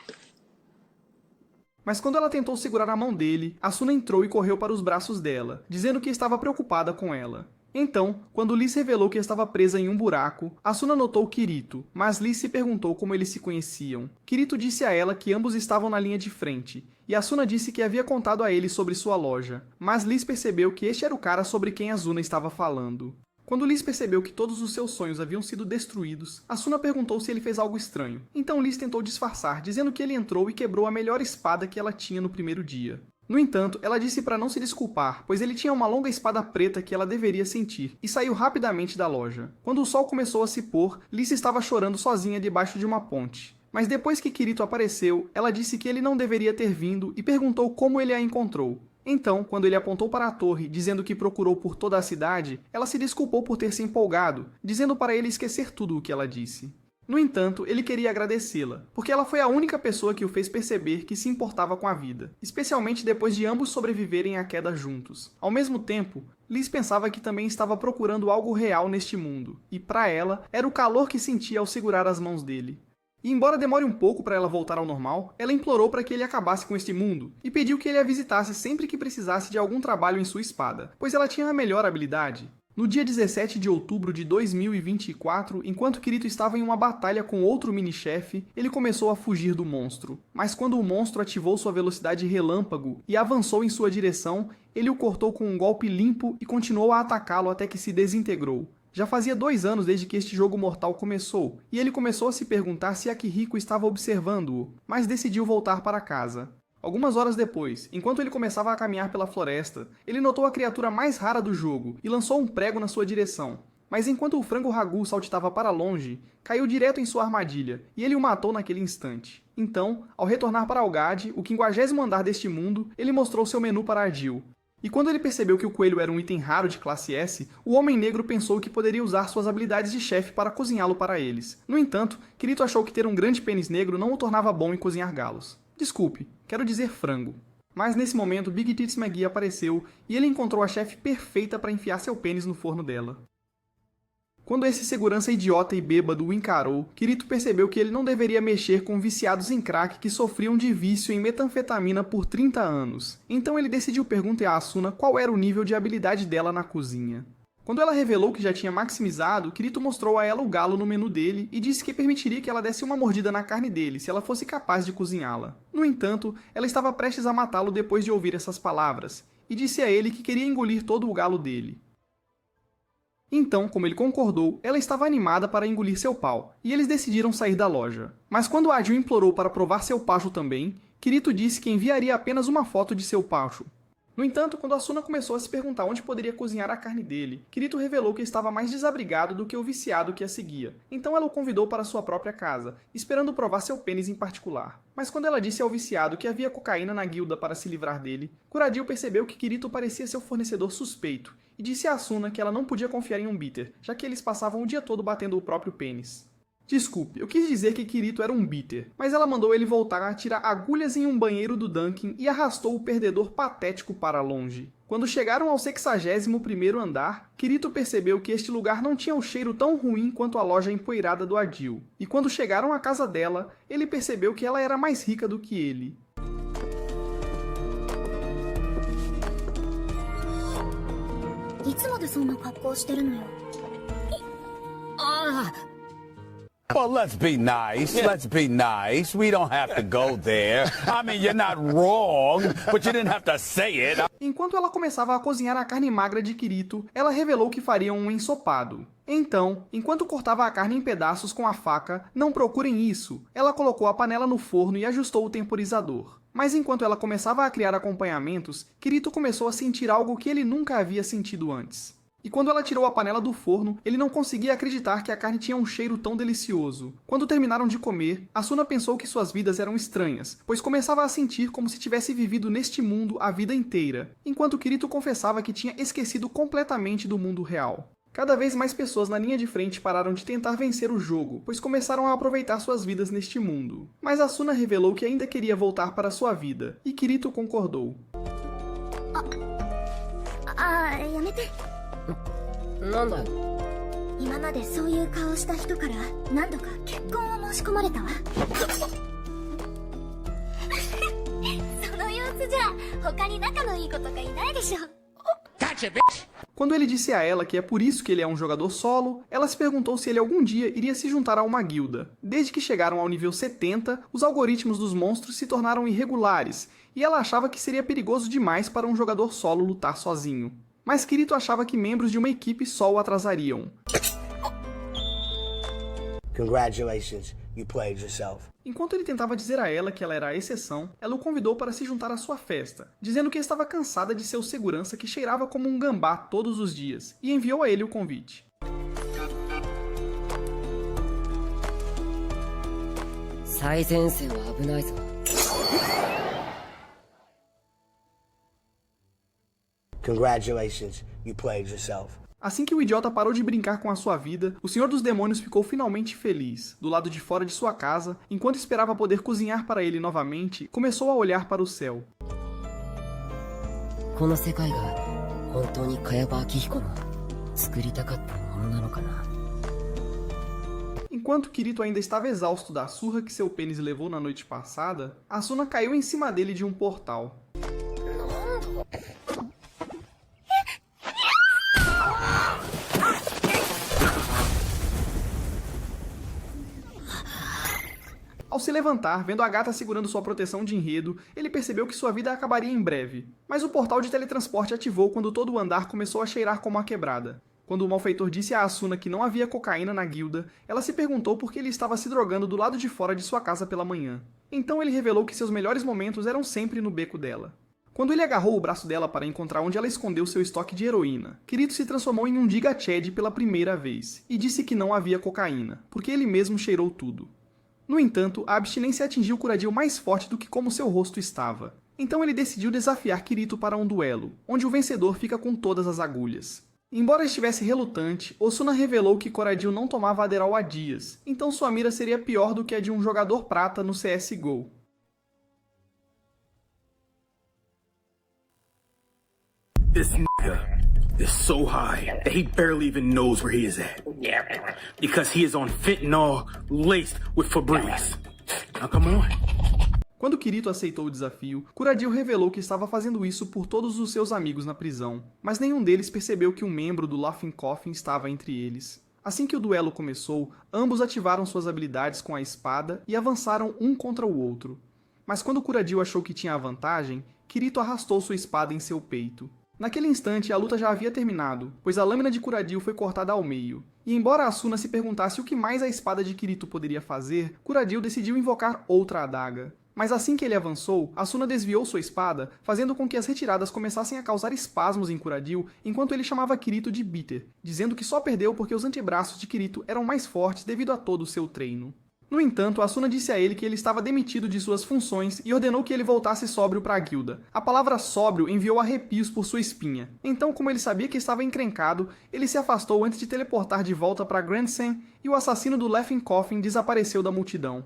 Mas quando ela tentou segurar a mão dele, Asuna entrou e correu para os braços dela, dizendo que estava preocupada com ela. Então, quando Liz revelou que estava presa em um buraco, Asuna notou Kirito, mas Liz se perguntou como eles se conheciam. Kirito disse a ela que ambos estavam na linha de frente, e Asuna disse que havia contado a ele sobre sua loja, mas Liz percebeu que este era o cara sobre quem Asuna estava falando. Quando Liz percebeu que todos os seus sonhos haviam sido destruídos, Asuna perguntou se ele fez algo estranho. Então Liz tentou disfarçar, dizendo que ele entrou e quebrou a melhor espada que ela tinha no primeiro dia. No entanto, ela disse para não se desculpar, pois ele tinha uma longa espada preta que ela deveria sentir, e saiu rapidamente da loja. Quando o sol começou a se pôr, Liz estava chorando sozinha debaixo de uma ponte. Mas depois que Kirito apareceu, ela disse que ele não deveria ter vindo e perguntou como ele a encontrou. Então, quando ele apontou para a torre, dizendo que procurou por toda a cidade, ela se desculpou por ter se empolgado, dizendo para ele esquecer tudo o que ela disse. No entanto, ele queria agradecê-la, porque ela foi a única pessoa que o fez perceber que se importava com a vida, especialmente depois de ambos sobreviverem à queda juntos. Ao mesmo tempo, Liz pensava que também estava procurando algo real neste mundo, e para ela, era o calor que sentia ao segurar as mãos dele. E embora demore um pouco para ela voltar ao normal, ela implorou para que ele acabasse com este mundo, e pediu que ele a visitasse sempre que precisasse de algum trabalho em sua espada, pois ela tinha a melhor habilidade. No dia 17 de outubro de 2024, enquanto Kirito estava em uma batalha com outro mini-chefe, ele começou a fugir do monstro. Mas quando o monstro ativou sua velocidade relâmpago e avançou em sua direção, ele o cortou com um golpe limpo e continuou a atacá-lo até que se desintegrou. Já fazia 2 anos desde que este jogo mortal começou, e ele começou a se perguntar se Akihiko estava observando-o, mas decidiu voltar para casa. Algumas horas depois, enquanto ele começava a caminhar pela floresta, ele notou a criatura mais rara do jogo e lançou um prego na sua direção. Mas enquanto o frango ragu saltitava para longe, caiu direto em sua armadilha, e ele o matou naquele instante. Então, ao retornar para Algade, o 50º andar deste mundo, ele mostrou seu menu para Ardil. E quando ele percebeu que o coelho era um item raro de classe S, o Homem Negro pensou que poderia usar suas habilidades de chefe para cozinhá-lo para eles. No entanto, Kirito achou que ter um grande pênis negro não o tornava bom em cozinhar galos. Desculpe, quero dizer frango. Mas nesse momento, Big Tits McGee apareceu e ele encontrou a chefe perfeita para enfiar seu pênis no forno dela. Quando esse segurança idiota e bêbado o encarou, Kirito percebeu que ele não deveria mexer com viciados em crack que sofriam de vício em metanfetamina por 30 anos. Então ele decidiu perguntar a Asuna qual era o nível de habilidade dela na cozinha. Quando ela revelou que já tinha maximizado, Kirito mostrou a ela o galo no menu dele e disse que permitiria que ela desse uma mordida na carne dele se ela fosse capaz de cozinhá-la. No entanto, ela estava prestes a matá-lo depois de ouvir essas palavras, e disse a ele que queria engolir todo o galo dele. Então, como ele concordou, ela estava animada para engolir seu pau, e eles decidiram sair da loja. Mas quando Ardil implorou para provar seu pacho também, Kirito disse que enviaria apenas uma foto de seu pacho. No entanto, quando Asuna começou a se perguntar onde poderia cozinhar a carne dele, Kirito revelou que estava mais desabrigado do que o viciado que a seguia. Então ela o convidou para sua própria casa, esperando provar seu pênis em particular. Mas quando ela disse ao viciado que havia cocaína na guilda para se livrar dele, Kuradil percebeu que Kirito parecia seu fornecedor suspeito, e disse a Asuna que ela não podia confiar em um beater, já que eles passavam o dia todo batendo o próprio pênis. Desculpe, eu quis dizer que Kirito era um beater, mas ela mandou ele voltar a tirar agulhas em um banheiro do Dunkin e arrastou o perdedor patético para longe. Quando chegaram ao 61º andar, Kirito percebeu que este lugar não tinha um cheiro tão ruim quanto a loja empoeirada do Adil. E quando chegaram à casa dela, ele percebeu que ela era mais rica do que ele. Well, let's be nice. Let's be nice. We don't have to go there. I mean, you're not wrong, but you didn't have to say it. Enquanto ela começava a cozinhar a carne magra de Kirito, ela revelou que faria um ensopado. Então, enquanto cortava a carne em pedaços com a faca, não procurem isso, ela colocou a panela no forno e ajustou o temporizador. Mas enquanto ela começava a criar acompanhamentos, Kirito começou a sentir algo que ele nunca havia sentido antes. E quando ela tirou a panela do forno, ele não conseguia acreditar que a carne tinha um cheiro tão delicioso. Quando terminaram de comer, Asuna pensou que suas vidas eram estranhas, pois começava a sentir como se tivesse vivido neste mundo a vida inteira, enquanto Kirito confessava que tinha esquecido completamente do mundo real. Cada vez mais pessoas na linha de frente pararam de tentar vencer o jogo, pois começaram a aproveitar suas vidas neste mundo. Mas Asuna revelou que ainda queria voltar para sua vida, e Kirito concordou. やめて。なんだよ。今までそういう顔した人から何度か結婚を申し込まれたわ。その様子じゃ他に仲のいい子とかいないでしょ。 Quando ele disse a ela que é por isso que ele é um jogador solo, ela se perguntou se ele algum dia iria se juntar a uma guilda. Desde que chegaram ao nível 70, os algoritmos dos monstros se tornaram irregulares, e ela achava que seria perigoso demais para um jogador solo lutar sozinho. Mas Kirito achava que membros de uma equipe só o atrasariam. Congratulations, you played yourself. Enquanto ele tentava dizer a ela que ela era a exceção, ela o convidou para se juntar à sua festa, dizendo que estava cansada de seu segurança que cheirava como um gambá todos os dias, e enviou a ele o convite. Congratulations, you played yourself. Assim que o idiota parou de brincar com a sua vida, o Senhor dos Demônios ficou finalmente feliz. Do lado de fora de sua casa, enquanto esperava poder cozinhar para ele novamente, começou a olhar para o céu. Enquanto Kirito ainda estava exausto da surra que seu pênis levou na noite passada, Asuna caiu em cima dele de um portal. Ao se levantar, vendo a gata segurando sua proteção de enredo, ele percebeu que sua vida acabaria em breve. Mas o portal de teletransporte ativou quando todo o andar começou a cheirar como a quebrada. Quando o malfeitor disse a Asuna que não havia cocaína na guilda, ela se perguntou por que ele estava se drogando do lado de fora de sua casa pela manhã. Então ele revelou que seus melhores momentos eram sempre no beco dela. Quando ele agarrou o braço dela para encontrar onde ela escondeu seu estoque de heroína, Kirito se transformou em um Giga Chad pela primeira vez, e disse que não havia cocaína, porque ele mesmo cheirou tudo. No entanto, a abstinência atingiu Kuradil mais forte do que como seu rosto estava. Então ele decidiu desafiar Kirito para um duelo, onde o vencedor fica com todas as agulhas. Embora estivesse relutante, Osuna revelou que Kuradil não tomava Adderall há dias, então sua mira seria pior do que a de um jogador prata no CSGO. This nigga is so high that he barely even knows where he is at. Because he is on fentanyl laced with Febreze. Now come on. Quando Kirito aceitou o desafio, Kuradil revelou que estava fazendo isso por todos os seus amigos na prisão, mas nenhum deles percebeu que um membro do Laughing Coffin estava entre eles. Assim que o duelo começou, ambos ativaram suas habilidades com a espada e avançaram um contra o outro. Mas quando Kuradil achou que tinha a vantagem, Kirito arrastou sua espada em seu peito. Naquele instante, a luta já havia terminado, pois a lâmina de Kuradil foi cortada ao meio. E embora Asuna se perguntasse o que mais a espada de Kirito poderia fazer, Kuradil decidiu invocar outra adaga. Mas assim que ele avançou, Asuna desviou sua espada, fazendo com que as retiradas começassem a causar espasmos em Kuradil, enquanto ele chamava Kirito de Bitter, dizendo que só perdeu porque os antebraços de Kirito eram mais fortes devido a todo o seu treino. No entanto, Asuna disse a ele que ele estava demitido de suas funções e ordenou que ele voltasse sóbrio para a guilda. A palavra sóbrio enviou arrepios por sua espinha. Então, como ele sabia que estava encrencado, ele se afastou antes de teleportar de volta para Grand Sen e o assassino do Laughing Coffin desapareceu da multidão.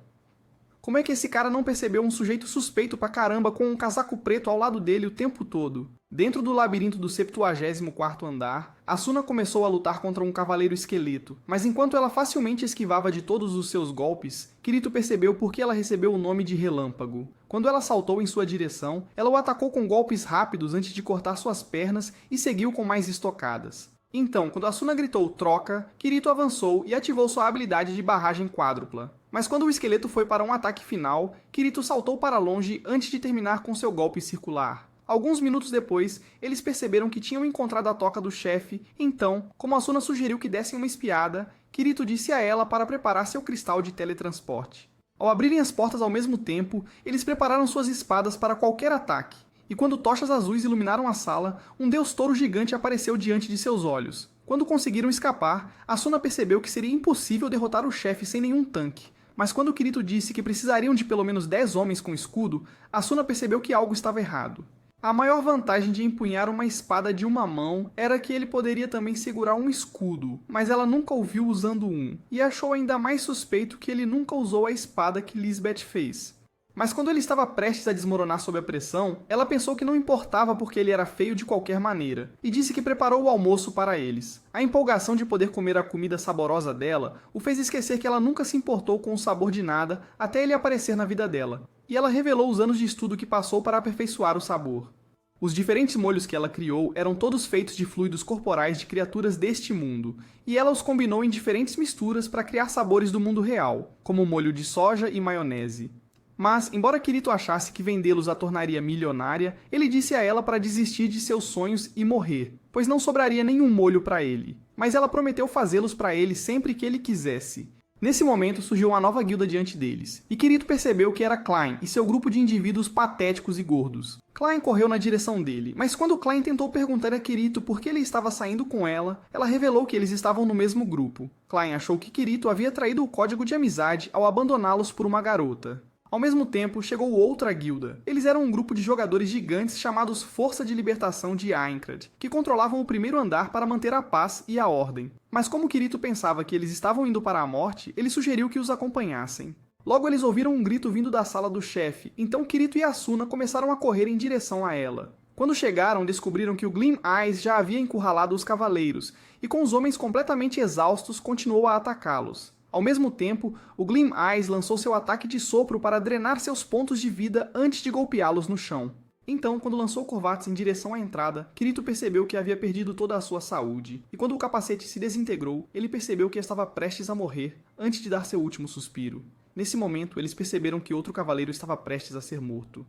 Como é que esse cara não percebeu um sujeito suspeito pra caramba com um casaco preto ao lado dele o tempo todo? Dentro do labirinto do 74º andar, Asuna começou a lutar contra um cavaleiro esqueleto, mas enquanto ela facilmente esquivava de todos os seus golpes, Kirito percebeu por que ela recebeu o nome de Relâmpago. Quando ela saltou em sua direção, ela o atacou com golpes rápidos antes de cortar suas pernas e seguiu com mais estocadas. Então, quando Asuna gritou troca, Kirito avançou e ativou sua habilidade de barragem quádrupla. Mas quando o esqueleto foi para um ataque final, Kirito saltou para longe antes de terminar com seu golpe circular. Alguns minutos depois, eles perceberam que tinham encontrado a toca do chefe, então, como Asuna sugeriu que dessem uma espiada, Kirito disse a ela para preparar seu cristal de teletransporte. Ao abrirem as portas ao mesmo tempo, eles prepararam suas espadas para qualquer ataque. E quando tochas azuis iluminaram a sala, um deus touro gigante apareceu diante de seus olhos. Quando conseguiram escapar, Asuna percebeu que seria impossível derrotar o chefe sem nenhum tanque. Mas quando Kirito disse que precisariam de pelo menos 10 homens com escudo, Asuna percebeu que algo estava errado. A maior vantagem de empunhar uma espada de uma mão era que ele poderia também segurar um escudo, mas ela nunca o viu usando um, e achou ainda mais suspeito que ele nunca usou a espada que Lisbeth fez. Mas quando ele estava prestes a desmoronar sob a pressão, ela pensou que não importava porque ele era feio de qualquer maneira, e disse que preparou o almoço para eles. A empolgação de poder comer a comida saborosa dela o fez esquecer que ela nunca se importou com o sabor de nada até ele aparecer na vida dela, e ela revelou os anos de estudo que passou para aperfeiçoar o sabor. Os diferentes molhos que ela criou eram todos feitos de fluidos corporais de criaturas deste mundo, e ela os combinou em diferentes misturas para criar sabores do mundo real, como molho de soja e maionese. Mas, embora Kirito achasse que vendê-los a tornaria milionária, ele disse a ela para desistir de seus sonhos e morrer, pois não sobraria nenhum molho para ele. Mas ela prometeu fazê-los para ele sempre que ele quisesse. Nesse momento surgiu uma nova guilda diante deles, e Kirito percebeu que era Klein e seu grupo de indivíduos patéticos e gordos. Klein correu na direção dele, mas quando Klein tentou perguntar a Kirito por que ele estava saindo com ela revelou que eles estavam no mesmo grupo. Klein achou que Kirito havia traído o código de amizade ao abandoná-los por uma garota. Ao mesmo tempo, chegou outra guilda. Eles eram um grupo de jogadores gigantes chamados Força de Libertação de Aincrad, que controlavam o primeiro andar para manter a paz e a ordem. Mas como Kirito pensava que eles estavam indo para a morte, ele sugeriu que os acompanhassem. Logo eles ouviram um grito vindo da sala do chefe, então Kirito e Asuna começaram a correr em direção a ela. Quando chegaram, descobriram que o Gleam Eyes já havia encurralado os cavaleiros, e com os homens completamente exaustos, continuou a atacá-los. Ao mesmo tempo, o Gleam Eyes lançou seu ataque de sopro para drenar seus pontos de vida antes de golpeá-los no chão. Então, quando lançou Corvates em direção à entrada, Kirito percebeu que havia perdido toda a sua saúde, e quando o capacete se desintegrou, ele percebeu que estava prestes a morrer, antes de dar seu último suspiro. Nesse momento, eles perceberam que outro cavaleiro estava prestes a ser morto.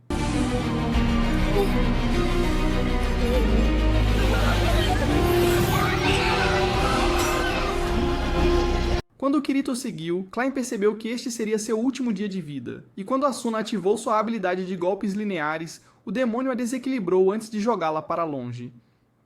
Quando Kirito seguiu, Klein percebeu que este seria seu último dia de vida, e quando Asuna ativou sua habilidade de golpes lineares, o demônio a desequilibrou antes de jogá-la para longe.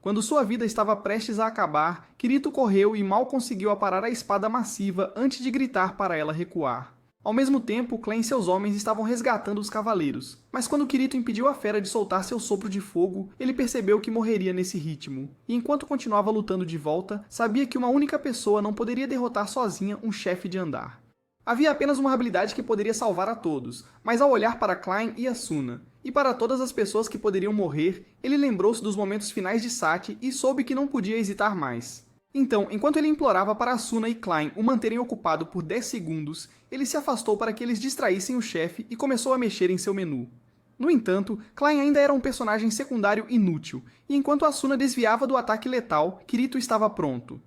Quando sua vida estava prestes a acabar, Kirito correu e mal conseguiu aparar a espada massiva antes de gritar para ela recuar. Ao mesmo tempo, Klein e seus homens estavam resgatando os cavaleiros, mas quando Kirito impediu a fera de soltar seu sopro de fogo, ele percebeu que morreria nesse ritmo, e enquanto continuava lutando de volta, sabia que uma única pessoa não poderia derrotar sozinha um chefe de andar. Havia apenas uma habilidade que poderia salvar a todos, mas ao olhar para Klein e Asuna, e para todas as pessoas que poderiam morrer, ele lembrou-se dos momentos finais de Sati e soube que não podia hesitar mais. Então, enquanto ele implorava para Asuna e Klein o manterem ocupado por 10 segundos, ele se afastou para que eles distraíssem o chefe e começou a mexer em seu menu. No entanto, Klein ainda era um personagem secundário inútil, e enquanto Asuna desviava do ataque letal, Kirito estava pronto.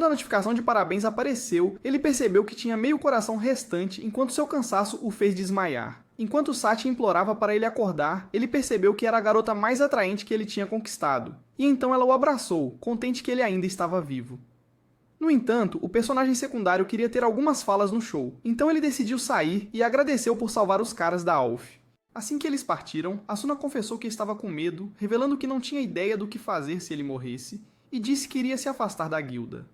a notificação de parabéns apareceu, ele percebeu que tinha meio coração restante enquanto seu cansaço o fez desmaiar. Enquanto Sachi implorava para ele acordar, ele percebeu que era a garota mais atraente que ele tinha conquistado. E então ela o abraçou, contente que ele ainda estava vivo. No entanto, o personagem secundário queria ter algumas falas no show, então ele decidiu sair e agradeceu por salvar os caras da Alf. Assim que eles partiram, Asuna confessou que estava com medo, revelando que não tinha ideia do que fazer se ele morresse, e disse que iria se afastar da guilda.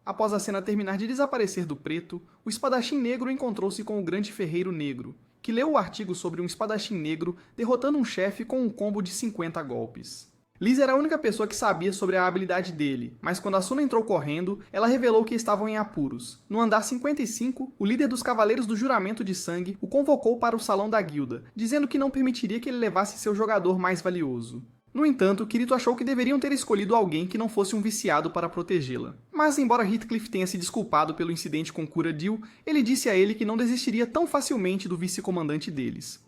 Após a cena terminar de desaparecer do preto, o espadachim negro encontrou-se com o grande ferreiro negro, que leu o artigo sobre um espadachim negro derrotando um chefe com um combo de 50 golpes. Liz era a única pessoa que sabia sobre a habilidade dele, mas quando Asuna entrou correndo, ela revelou que estavam em apuros. No andar 55, o líder dos Cavaleiros do Juramento de Sangue o convocou para o salão da guilda, dizendo que não permitiria que ele levasse seu jogador mais valioso. No entanto, Kirito achou que deveriam ter escolhido alguém que não fosse um viciado para protegê-la. Mas embora Heathcliff tenha se desculpado pelo incidente com Kuradil, ele disse a ele que não desistiria tão facilmente do vice-comandante deles.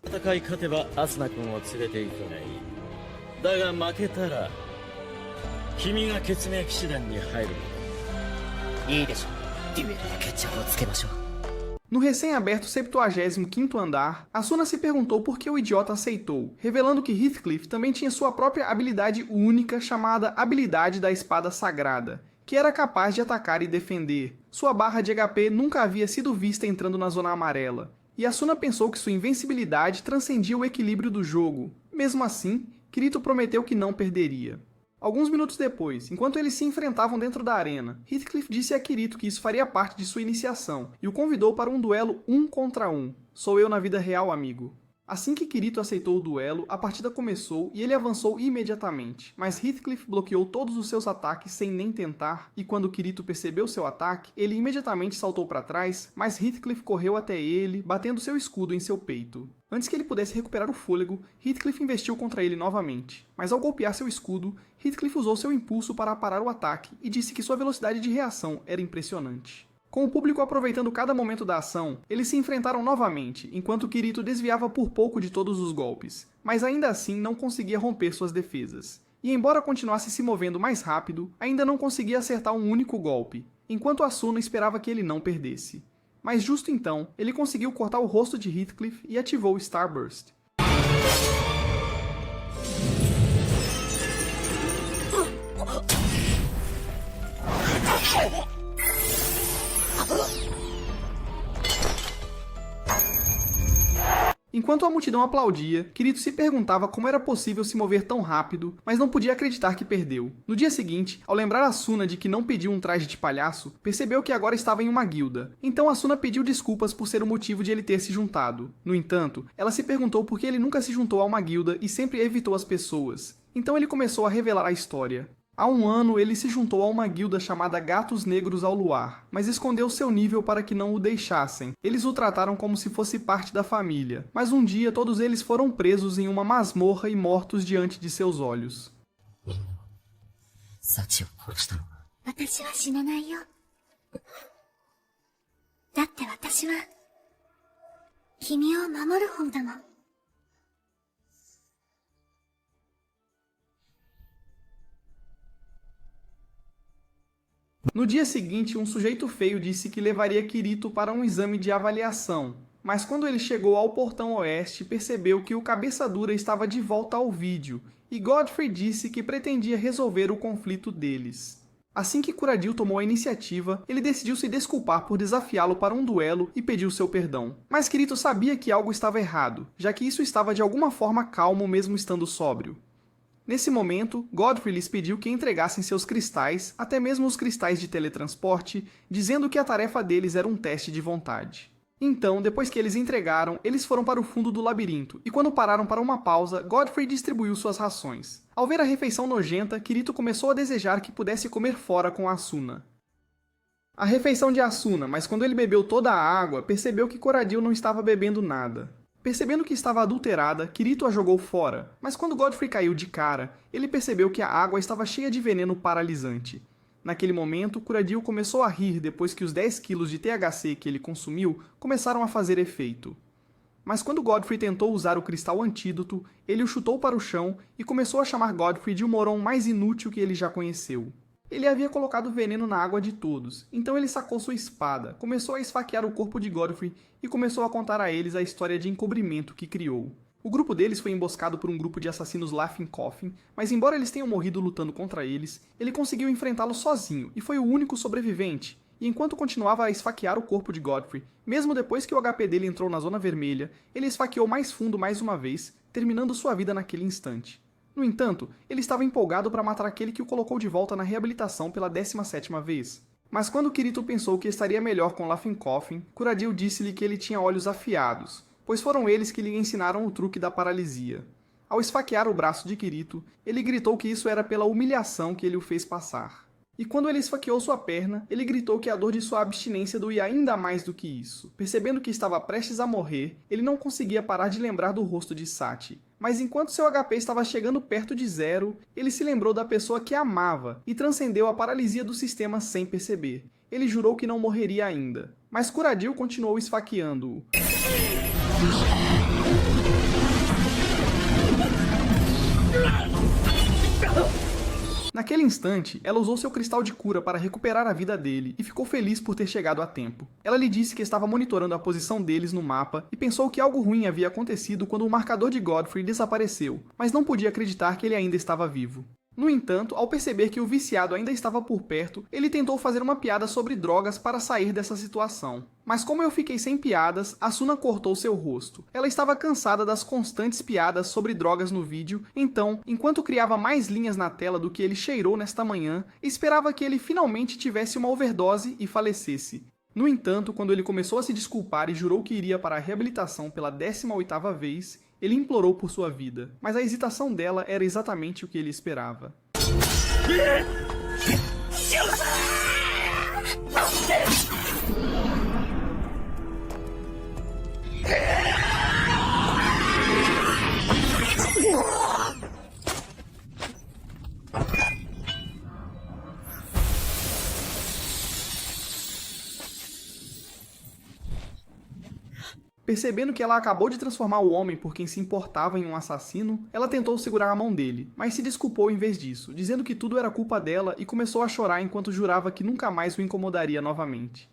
No recém-aberto 75º andar, Asuna se perguntou por que o idiota aceitou, revelando que Heathcliff também tinha sua própria habilidade única chamada Habilidade da Espada Sagrada, que era capaz de atacar e defender. Sua barra de HP nunca havia sido vista entrando na zona amarela, e Asuna pensou que sua invencibilidade transcendia o equilíbrio do jogo. Mesmo assim, Kirito prometeu que não perderia. Alguns minutos depois, enquanto eles se enfrentavam dentro da arena, Heathcliff disse a Kirito que isso faria parte de sua iniciação, e o convidou para um duelo 1 contra 1. Sou eu na vida real, amigo. Assim que Kirito aceitou o duelo, a partida começou e ele avançou imediatamente, mas Heathcliff bloqueou todos os seus ataques sem nem tentar, e quando Kirito percebeu seu ataque, ele imediatamente saltou para trás, mas Heathcliff correu até ele, batendo seu escudo em seu peito. Antes que ele pudesse recuperar o fôlego, Heathcliff investiu contra ele novamente, mas ao golpear seu escudo, Heathcliff usou seu impulso para parar o ataque e disse que sua velocidade de reação era impressionante. Com o público aproveitando cada momento da ação, eles se enfrentaram novamente, enquanto Kirito desviava por pouco de todos os golpes, mas ainda assim não conseguia romper suas defesas. E embora continuasse se movendo mais rápido, ainda não conseguia acertar um único golpe, enquanto Asuna esperava que ele não perdesse. Mas justo então, ele conseguiu cortar o rosto de Heathcliff e ativou o Starburst. Enquanto a multidão aplaudia, Kirito se perguntava como era possível se mover tão rápido, mas não podia acreditar que perdeu. No dia seguinte, ao lembrar Asuna de que não pediu um traje de palhaço, percebeu que agora estava em uma guilda. Então Asuna pediu desculpas por ser o motivo de ele ter se juntado. No entanto, ela se perguntou por que ele nunca se juntou a uma guilda e sempre evitou as pessoas. Então ele começou a revelar a história. Há um ano, ele se juntou a uma guilda chamada Gatos Negros ao Luar, mas escondeu seu nível para que não o deixassem. Eles o trataram como se fosse parte da família, mas um dia todos eles foram presos em uma masmorra e mortos diante de seus olhos. 私は死なないよ。だって私は君を守る方だもん。 No dia seguinte, um sujeito feio disse que levaria Kirito para um exame de avaliação, mas quando ele chegou ao portão oeste, percebeu que o cabeça dura estava de volta ao vídeo, e Godfrey disse que pretendia resolver o conflito deles. Assim que Kuradil tomou a iniciativa, ele decidiu se desculpar por desafiá-lo para um duelo e pediu seu perdão. Mas Kirito sabia que algo estava errado, já que isso estava de alguma forma calmo mesmo estando sóbrio. Nesse momento, Godfrey lhes pediu que entregassem seus cristais, até mesmo os cristais de teletransporte, dizendo que a tarefa deles era um teste de vontade. Então, depois que eles entregaram, eles foram para o fundo do labirinto, e quando pararam para uma pausa, Godfrey distribuiu suas rações. Ao ver a refeição nojenta, Kirito começou a desejar que pudesse comer fora com Asuna. A refeição de Asuna, mas quando ele bebeu toda a água, percebeu que Kuradil não estava bebendo nada. Percebendo que estava adulterada, Kirito a jogou fora, mas quando Godfrey caiu de cara, ele percebeu que a água estava cheia de veneno paralisante. Naquele momento, Kuradil começou a rir depois que os 10 kg de THC que ele consumiu começaram a fazer efeito. Mas quando Godfrey tentou usar o cristal antídoto, ele o chutou para o chão e começou a chamar Godfrey de um moron mais inútil que ele já conheceu. Ele havia colocado veneno na água de todos, então ele sacou sua espada, começou a esfaquear o corpo de Godfrey e começou a contar a eles a história de encobrimento que criou. O grupo deles foi emboscado por um grupo de assassinos Laughing Coffin, mas embora eles tenham morrido lutando contra eles, ele conseguiu enfrentá-los sozinho e foi o único sobrevivente. E enquanto continuava a esfaquear o corpo de Godfrey, mesmo depois que o HP dele entrou na zona vermelha, ele esfaqueou mais fundo mais uma vez, terminando sua vida naquele instante. No entanto, ele estava empolgado para matar aquele que o colocou de volta na reabilitação pela 17ª vez. Mas quando Kirito pensou que estaria melhor com Laughing Coffin, Kuradil disse-lhe que ele tinha olhos afiados, pois foram eles que lhe ensinaram o truque da paralisia. Ao esfaquear o braço de Kirito, ele gritou que isso era pela humilhação que ele o fez passar. E quando ele esfaqueou sua perna, ele gritou que a dor de sua abstinência doía ainda mais do que isso. Percebendo que estava prestes a morrer, ele não conseguia parar de lembrar do rosto de Sachi. Mas enquanto seu HP estava chegando perto de 0, ele se lembrou da pessoa que amava e transcendeu a paralisia do sistema sem perceber. Ele jurou que não morreria ainda. Mas Kuradil continuou esfaqueando-o. Naquele instante, ela usou seu cristal de cura para recuperar a vida dele e ficou feliz por ter chegado a tempo. Ela lhe disse que estava monitorando a posição deles no mapa e pensou que algo ruim havia acontecido quando o marcador de Godfrey desapareceu, mas não podia acreditar que ele ainda estava vivo. No entanto, ao perceber que o viciado ainda estava por perto, ele tentou fazer uma piada sobre drogas para sair dessa situação. Mas como eu fiquei sem piadas, Asuna cortou seu rosto. Ela estava cansada das constantes piadas sobre drogas no vídeo, então, enquanto criava mais linhas na tela do que ele cheirou nesta manhã, esperava que ele finalmente tivesse uma overdose e falecesse. No entanto, quando ele começou a se desculpar e jurou que iria para a reabilitação pela 18ª vez, ele implorou por sua vida, mas a hesitação dela era exatamente o que ele esperava. Percebendo que ela acabou de transformar o homem por quem se importava em um assassino, ela tentou segurar a mão dele, mas se desculpou em vez disso, dizendo que tudo era culpa dela e começou a chorar enquanto jurava que nunca mais o incomodaria novamente.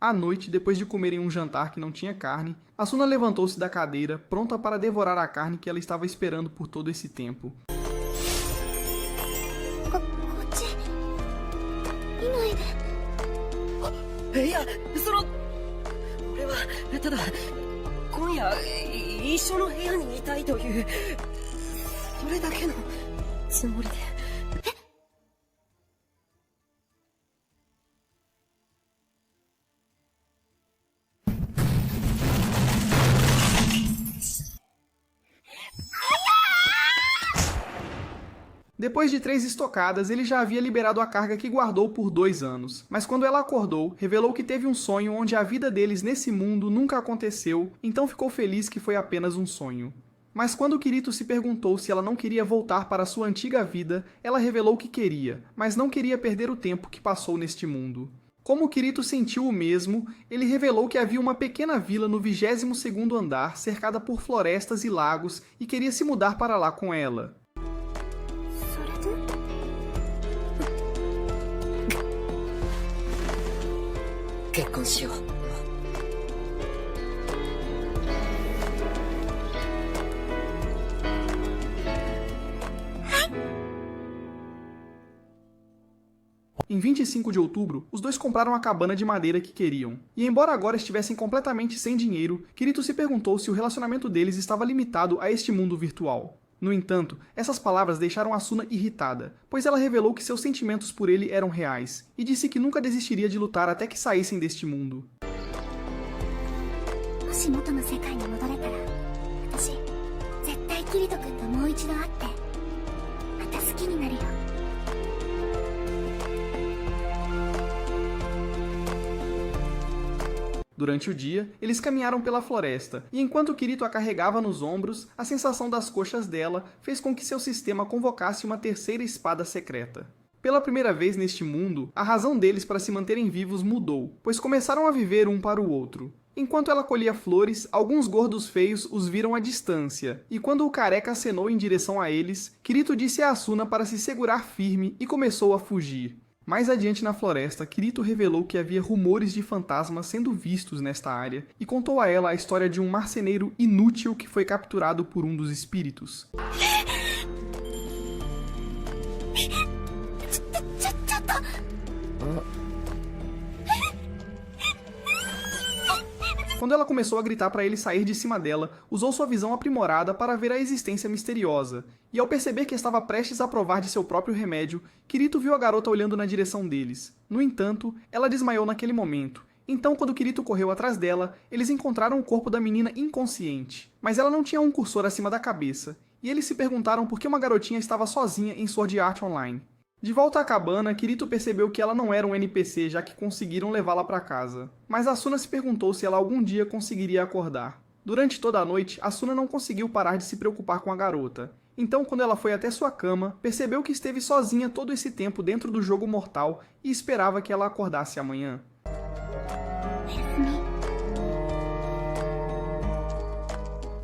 À noite, depois de comerem um jantar que não tinha carne, Asuna levantou-se da cadeira, pronta para devorar a carne que ela estava esperando por todo esse tempo. Depois de 3 estocadas, ele já havia liberado a carga que guardou por 2 anos. Mas quando ela acordou, revelou que teve um sonho onde a vida deles nesse mundo nunca aconteceu, então ficou feliz que foi apenas um sonho. Mas quando Kirito se perguntou se ela não queria voltar para sua antiga vida, ela revelou que queria, mas não queria perder o tempo que passou neste mundo. Como Kirito sentiu o mesmo, ele revelou que havia uma pequena vila no 22º andar, cercada por florestas e lagos, e queria se mudar para lá com ela. Em 25 de outubro, os dois compraram a cabana de madeira que queriam. E embora agora estivessem completamente sem dinheiro, Kirito se perguntou se o relacionamento deles estava limitado a este mundo virtual. No entanto, essas palavras deixaram Asuna irritada, pois ela revelou que seus sentimentos por ele eram reais, e disse que nunca desistiria de lutar até que saíssem deste mundo. Durante o dia, eles caminharam pela floresta, e enquanto Kirito a carregava nos ombros, a sensação das coxas dela fez com que seu sistema convocasse uma terceira espada secreta. Pela primeira vez neste mundo, a razão deles para se manterem vivos mudou, pois começaram a viver um para o outro. Enquanto ela colhia flores, alguns gordos feios os viram à distância, e quando o careca acenou em direção a eles, Kirito disse a Asuna para se segurar firme e começou a fugir. Mais adiante na floresta, Kirito revelou que havia rumores de fantasmas sendo vistos nesta área e contou a ela a história de um marceneiro inútil que foi capturado por um dos espíritos. Quando ela começou a gritar para ele sair de cima dela, usou sua visão aprimorada para ver a existência misteriosa, e ao perceber que estava prestes a provar de seu próprio remédio, Kirito viu a garota olhando na direção deles. No entanto, ela desmaiou naquele momento. Então, quando Kirito correu atrás dela, eles encontraram o corpo da menina inconsciente. Mas ela não tinha um cursor acima da cabeça, e eles se perguntaram por que uma garotinha estava sozinha em Sword Art Online. De volta à cabana, Kirito percebeu que ela não era um NPC, já que conseguiram levá-la para casa. Mas Asuna se perguntou se ela algum dia conseguiria acordar. Durante toda a noite, Asuna não conseguiu parar de se preocupar com a garota. Então, quando ela foi até sua cama, percebeu que esteve sozinha todo esse tempo dentro do jogo mortal e esperava que ela acordasse amanhã.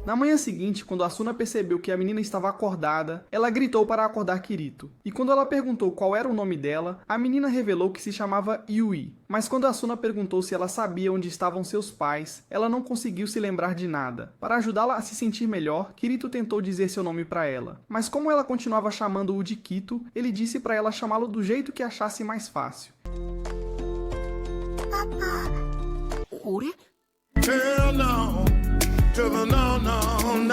Na manhã seguinte, quando Asuna percebeu que a menina estava acordada, ela gritou para acordar Kirito. E quando ela perguntou qual era o nome dela, a menina revelou que se chamava Yui. Mas quando Asuna perguntou se ela sabia onde estavam seus pais, ela não conseguiu se lembrar de nada. Para ajudá-la a se sentir melhor, Kirito tentou dizer seu nome para ela. Mas como ela continuava chamando-o de Kito, ele disse para ela chamá-lo do jeito que achasse mais fácil. Ore? Hell no. No, no, no.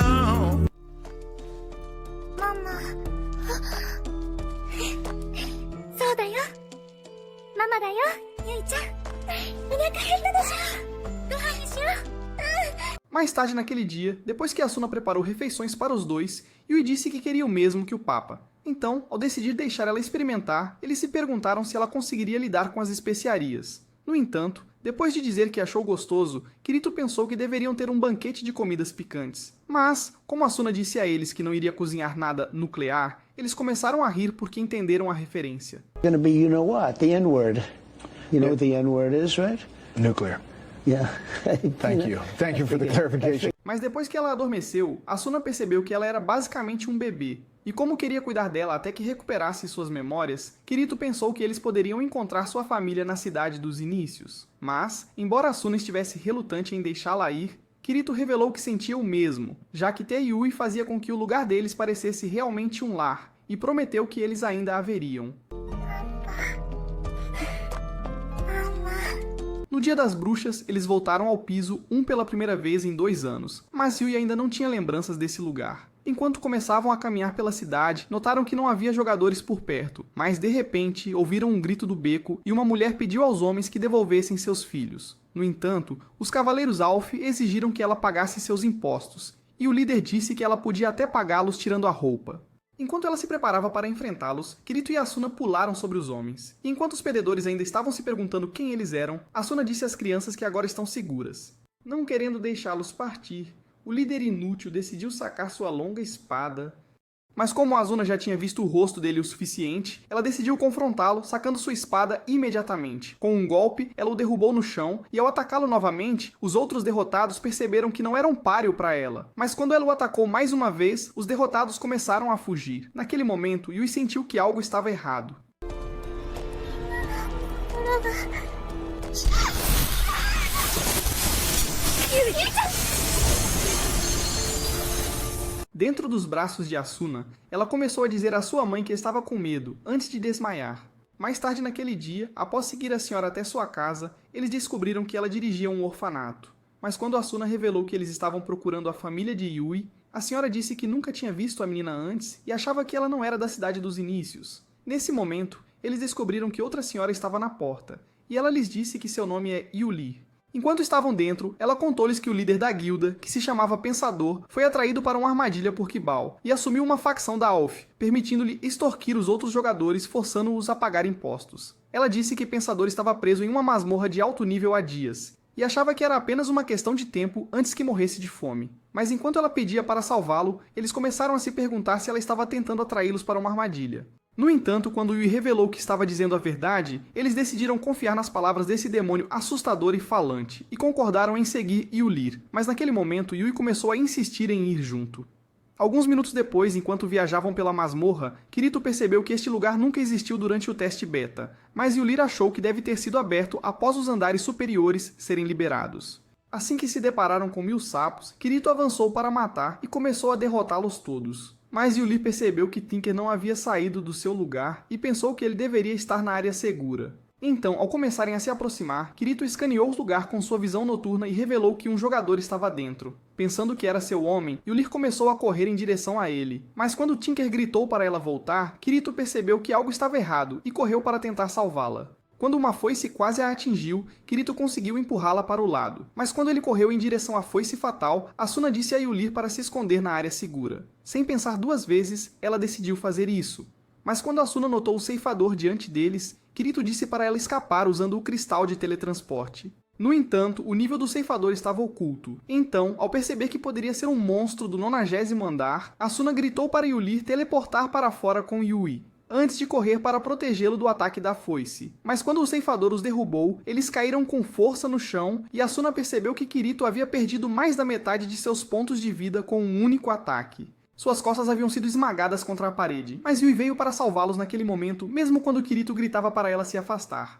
Mama. そうだよ。ママだよ、ゆいちゃん。お腹減ったでしょ。ご飯にしよう。Mais tarde naquele dia, depois que Asuna preparou refeições para os dois, Yui disse que queria o mesmo que o Papa. Então, ao decidir deixar ela experimentar, eles se perguntaram se ela conseguiria lidar com as especiarias. No entanto, depois de dizer que achou gostoso, Kirito pensou que deveriam ter um banquete de comidas picantes. Mas, como Asuna disse a eles que não iria cozinhar nada nuclear, eles começaram a rir porque entenderam a referência. Gonna be, you know what? The N-word. You know what the N-word is, right? Nuclear. Yeah. Thank you. Thank you for the clarification. Mas depois que ela adormeceu, Asuna percebeu que ela era basicamente um bebê. E como queria cuidar dela até que recuperasse suas memórias, Kirito pensou que eles poderiam encontrar sua família na cidade dos inícios. Mas, embora Asuna estivesse relutante em deixá-la ir, Kirito revelou que sentia o mesmo, já que ter Yui fazia com que o lugar deles parecesse realmente um lar, e prometeu que eles ainda haveriam. No dia das bruxas, eles voltaram ao piso pela primeira vez em 2 anos, mas Yui ainda não tinha lembranças desse lugar. Enquanto começavam a caminhar pela cidade, notaram que não havia jogadores por perto, mas de repente ouviram um grito do beco e uma mulher pediu aos homens que devolvessem seus filhos. No entanto, os cavaleiros Alf exigiram que ela pagasse seus impostos, e o líder disse que ela podia até pagá-los tirando a roupa. Enquanto ela se preparava para enfrentá-los, Kirito e Asuna pularam sobre os homens. E enquanto os perdedores ainda estavam se perguntando quem eles eram, Asuna disse às crianças que agora estão seguras. Não querendo deixá-los partir, o líder inútil decidiu sacar sua longa espada. Mas como Asuna já tinha visto o rosto dele o suficiente, ela decidiu confrontá-lo, sacando sua espada imediatamente. Com um golpe, ela o derrubou no chão, e ao atacá-lo novamente, os outros derrotados perceberam que não era um páreo para ela. Mas quando ela o atacou mais uma vez, os derrotados começaram a fugir. Naquele momento, Yui sentiu que algo estava errado. Dentro dos braços de Asuna, ela começou a dizer à sua mãe que estava com medo, antes de desmaiar. Mais tarde naquele dia, após seguir a senhora até sua casa, eles descobriram que ela dirigia um orfanato. Mas quando Asuna revelou que eles estavam procurando a família de Yui, a senhora disse que nunca tinha visto a menina antes e achava que ela não era da cidade dos inícios. Nesse momento, eles descobriram que outra senhora estava na porta, e ela lhes disse que seu nome é Yuli. Enquanto estavam dentro, ela contou-lhes que o líder da guilda, que se chamava Pensador, foi atraído para uma armadilha por Kibal e assumiu uma facção da Alf, permitindo-lhe extorquir os outros jogadores, forçando-os a pagar impostos. Ela disse que Pensador estava preso em uma masmorra de alto nível há dias, e achava que era apenas uma questão de tempo antes que morresse de fome. Mas enquanto ela pedia para salvá-lo, eles começaram a se perguntar se ela estava tentando atraí-los para uma armadilha. No entanto, quando Yui revelou que estava dizendo a verdade, eles decidiram confiar nas palavras desse demônio assustador e falante, e concordaram em seguir Yulir, mas naquele momento Yui começou a insistir em ir junto. Alguns minutos depois, enquanto viajavam pela masmorra, Kirito percebeu que este lugar nunca existiu durante o teste beta, mas Yulir achou que deve ter sido aberto após os andares superiores serem liberados. Assim que se depararam com 1000 sapos, Kirito avançou para matar e começou a derrotá-los todos. Mas Yulir percebeu que Tinker não havia saído do seu lugar e pensou que ele deveria estar na área segura. Então, ao começarem a se aproximar, Kirito escaneou o lugar com sua visão noturna e revelou que um jogador estava dentro. Pensando que era seu homem, Yulir começou a correr em direção a ele. Mas quando Tinker gritou para ela voltar, Kirito percebeu que algo estava errado e correu para tentar salvá-la. Quando uma foice quase a atingiu, Kirito conseguiu empurrá-la para o lado. Mas quando ele correu em direção à foice fatal, Asuna disse a Yulir para se esconder na área segura. Sem pensar 2 vezes, ela decidiu fazer isso. Mas quando Asuna notou o ceifador diante deles, Kirito disse para ela escapar usando o cristal de teletransporte. No entanto, o nível do ceifador estava oculto. Então, ao perceber que poderia ser um monstro do 90º andar, Asuna gritou para Yulir teleportar para fora com Yui, antes de correr para protegê-lo do ataque da foice. Mas quando o ceifador os derrubou, eles caíram com força no chão e Asuna percebeu que Kirito havia perdido mais da metade de seus pontos de vida com um único ataque. Suas costas haviam sido esmagadas contra a parede, mas Yui veio para salvá-los naquele momento, mesmo quando Kirito gritava para ela se afastar.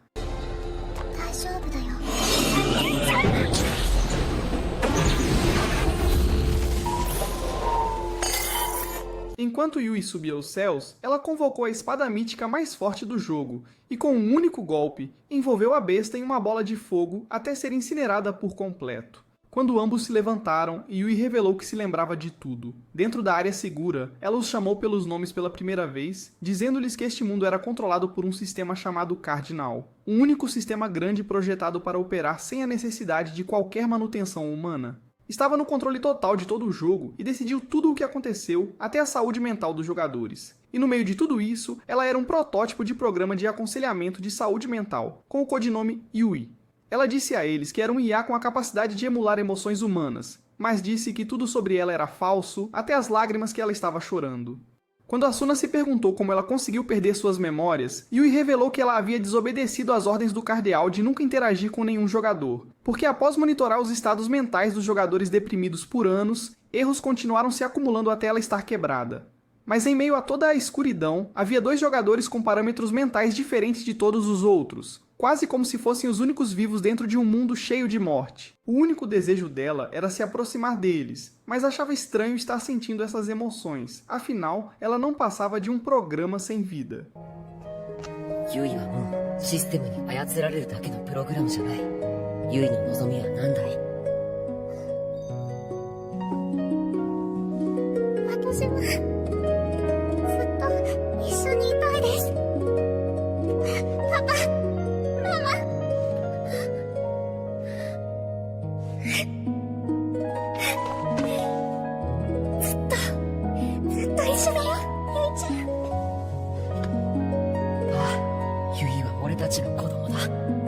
Enquanto Yui subia aos céus, ela convocou a espada mítica mais forte do jogo, e com um único golpe, envolveu a besta em uma bola de fogo até ser incinerada por completo. Quando ambos se levantaram, Yui revelou que se lembrava de tudo. Dentro da área segura, ela os chamou pelos nomes pela primeira vez, dizendo-lhes que este mundo era controlado por um sistema chamado Cardinal, um único sistema grande projetado para operar sem a necessidade de qualquer manutenção humana. Estava no controle total de todo o jogo e decidiu tudo o que aconteceu, até a saúde mental dos jogadores. E no meio de tudo isso, ela era um protótipo de programa de aconselhamento de saúde mental, com o codinome Yui. Ela disse a eles que era um IA com a capacidade de emular emoções humanas, mas disse que tudo sobre ela era falso, até as lágrimas que ela estava chorando. Quando Asuna se perguntou como ela conseguiu perder suas memórias, Yui revelou que ela havia desobedecido às ordens do cardeal de nunca interagir com nenhum jogador, porque após monitorar os estados mentais dos jogadores deprimidos por anos, erros continuaram se acumulando até ela estar quebrada. Mas em meio a toda a escuridão, havia 2 jogadores com parâmetros mentais diferentes de todos os outros, quase como se fossem os únicos vivos dentro de um mundo cheio de morte. O único desejo dela era se aproximar deles, mas achava estranho estar sentindo essas emoções, afinal, ela não passava de um programa sem vida. Yui はもうシステムに操られるだけのプログラムじゃない。ユイの望みは何だい？私はずっと一緒にいたいです。パパ、ママ。ずっと一緒だよ、ゆいちゃん。ああ、ユイは俺たちの子供だ。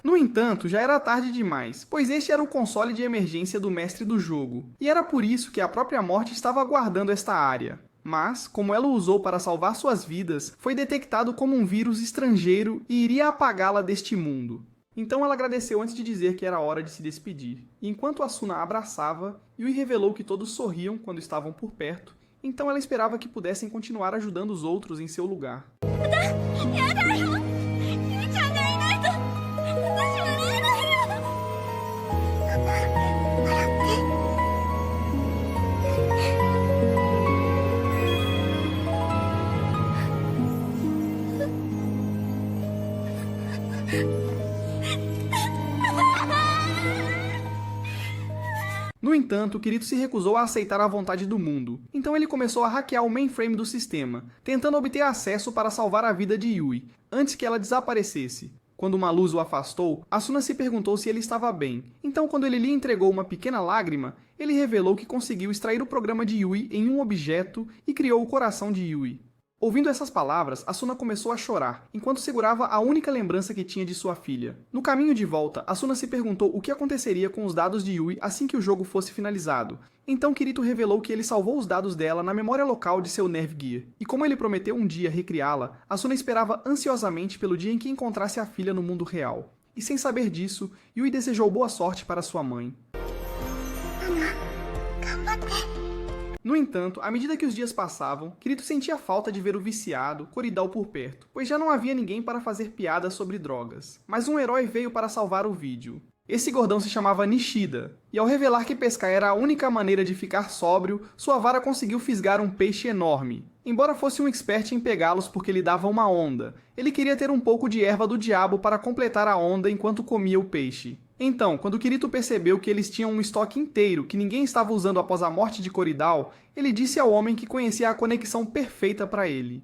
No entanto, já era tarde demais, pois este era o console de emergência do mestre do jogo, e era por isso que a própria morte estava aguardando esta área. Mas, como ela o usou para salvar suas vidas, foi detectado como um vírus estrangeiro e iria apagá-la deste mundo. Então ela agradeceu antes de dizer que era hora de se despedir. E enquanto Asuna a abraçava, Yui revelou que todos sorriam quando estavam por perto, então ela esperava que pudessem continuar ajudando os outros em seu lugar. No entanto, Kirito se recusou a aceitar a vontade do mundo, então ele começou a hackear o mainframe do sistema, tentando obter acesso para salvar a vida de Yui, antes que ela desaparecesse. Quando uma luz o afastou, Asuna se perguntou se ele estava bem, então quando ele lhe entregou uma pequena lágrima, ele revelou que conseguiu extrair o programa de Yui em um objeto e criou o coração de Yui. Ouvindo essas palavras, Asuna começou a chorar, enquanto segurava a única lembrança que tinha de sua filha. No caminho de volta, Asuna se perguntou o que aconteceria com os dados de Yui assim que o jogo fosse finalizado. Então Kirito revelou que ele salvou os dados dela na memória local de seu Nerve Gear. E como ele prometeu um dia recriá-la, Asuna esperava ansiosamente pelo dia em que encontrasse a filha no mundo real. E sem saber disso, Yui desejou boa sorte para sua mãe. No entanto, à medida que os dias passavam, Kirito sentia falta de ver o viciado, Koridao, por perto, pois já não havia ninguém para fazer piadas sobre drogas. Mas um herói veio para salvar o vídeo. Esse gordão se chamava Nishida, e ao revelar que pescar era a única maneira de ficar sóbrio, sua vara conseguiu fisgar um peixe enorme. Embora fosse um expert em pegá-los porque lhe dava uma onda, ele queria ter um pouco de erva do diabo para completar a onda enquanto comia o peixe. Então, quando Kirito percebeu que eles tinham um estoque inteiro que ninguém estava usando após a morte de Koridao, ele disse ao homem que conhecia a conexão perfeita para ele.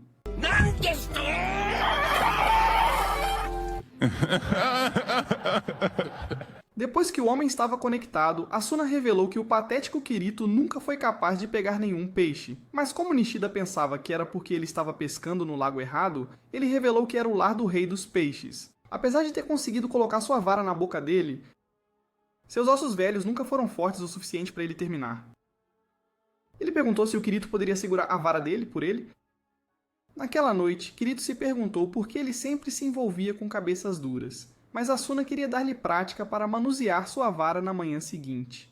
Depois que o homem estava conectado, Asuna revelou que o patético Kirito nunca foi capaz de pegar nenhum peixe. Mas como Nishida pensava que era porque ele estava pescando no lago errado, ele revelou que era o lar do rei dos peixes. Apesar de ter conseguido colocar sua vara na boca dele, seus ossos velhos nunca foram fortes o suficiente para ele terminar. Ele perguntou se o Kirito poderia segurar a vara dele por ele. Naquela noite, Kirito se perguntou por que ele sempre se envolvia com cabeças duras, mas Asuna queria dar-lhe prática para manusear sua vara na manhã seguinte.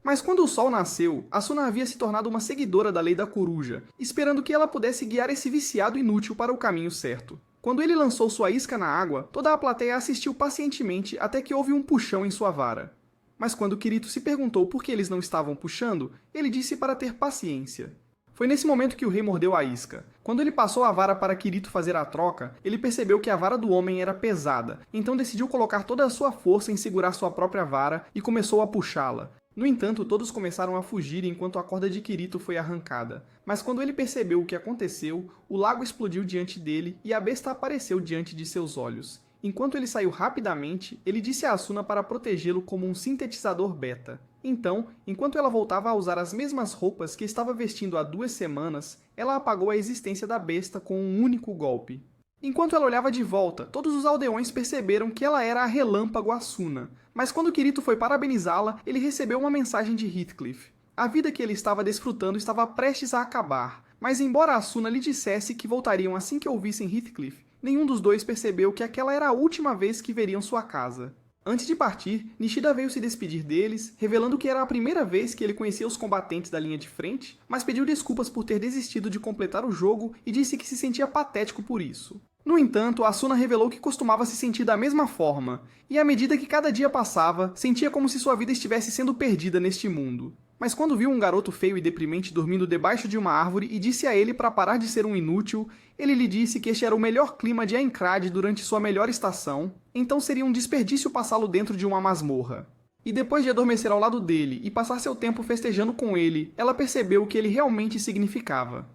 Mas quando o sol nasceu, Asuna havia se tornado uma seguidora da lei da coruja, esperando que ela pudesse guiar esse viciado inútil para o caminho certo. Quando ele lançou sua isca na água, toda a plateia assistiu pacientemente até que houve um puxão em sua vara. Mas quando Kirito se perguntou por que eles não estavam puxando, ele disse para ter paciência. Foi nesse momento que o rei mordeu a isca. Quando ele passou a vara para Kirito fazer a troca, ele percebeu que a vara do homem era pesada, então decidiu colocar toda a sua força em segurar sua própria vara e começou a puxá-la. No entanto, todos começaram a fugir enquanto a corda de Kirito foi arrancada. Mas quando ele percebeu o que aconteceu, o lago explodiu diante dele e a besta apareceu diante de seus olhos. Enquanto ele saiu rapidamente, ele disse a Asuna para protegê-lo como um sintetizador beta. Então, enquanto ela voltava a usar as mesmas roupas que estava vestindo há 2 semanas, ela apagou a existência da besta com um único golpe. Enquanto ela olhava de volta, todos os aldeões perceberam que ela era a Relâmpago Asuna. Mas quando Kirito foi parabenizá-la, ele recebeu uma mensagem de Heathcliff. A vida que ele estava desfrutando estava prestes a acabar, mas embora Asuna lhe dissesse que voltariam assim que ouvissem Heathcliff, nenhum dos dois percebeu que aquela era a última vez que veriam sua casa. Antes de partir, Nishida veio se despedir deles, revelando que era a primeira vez que ele conhecia os combatentes da linha de frente, mas pediu desculpas por ter desistido de completar o jogo e disse que se sentia patético por isso. No entanto, Asuna revelou que costumava se sentir da mesma forma, e à medida que cada dia passava, sentia como se sua vida estivesse sendo perdida neste mundo. Mas quando viu um garoto feio e deprimente dormindo debaixo de uma árvore e disse a ele para parar de ser um inútil, ele lhe disse que este era o melhor clima de Aincrad durante sua melhor estação, então seria um desperdício passá-lo dentro de uma masmorra. E depois de adormecer ao lado dele e passar seu tempo festejando com ele, ela percebeu o que ele realmente significava.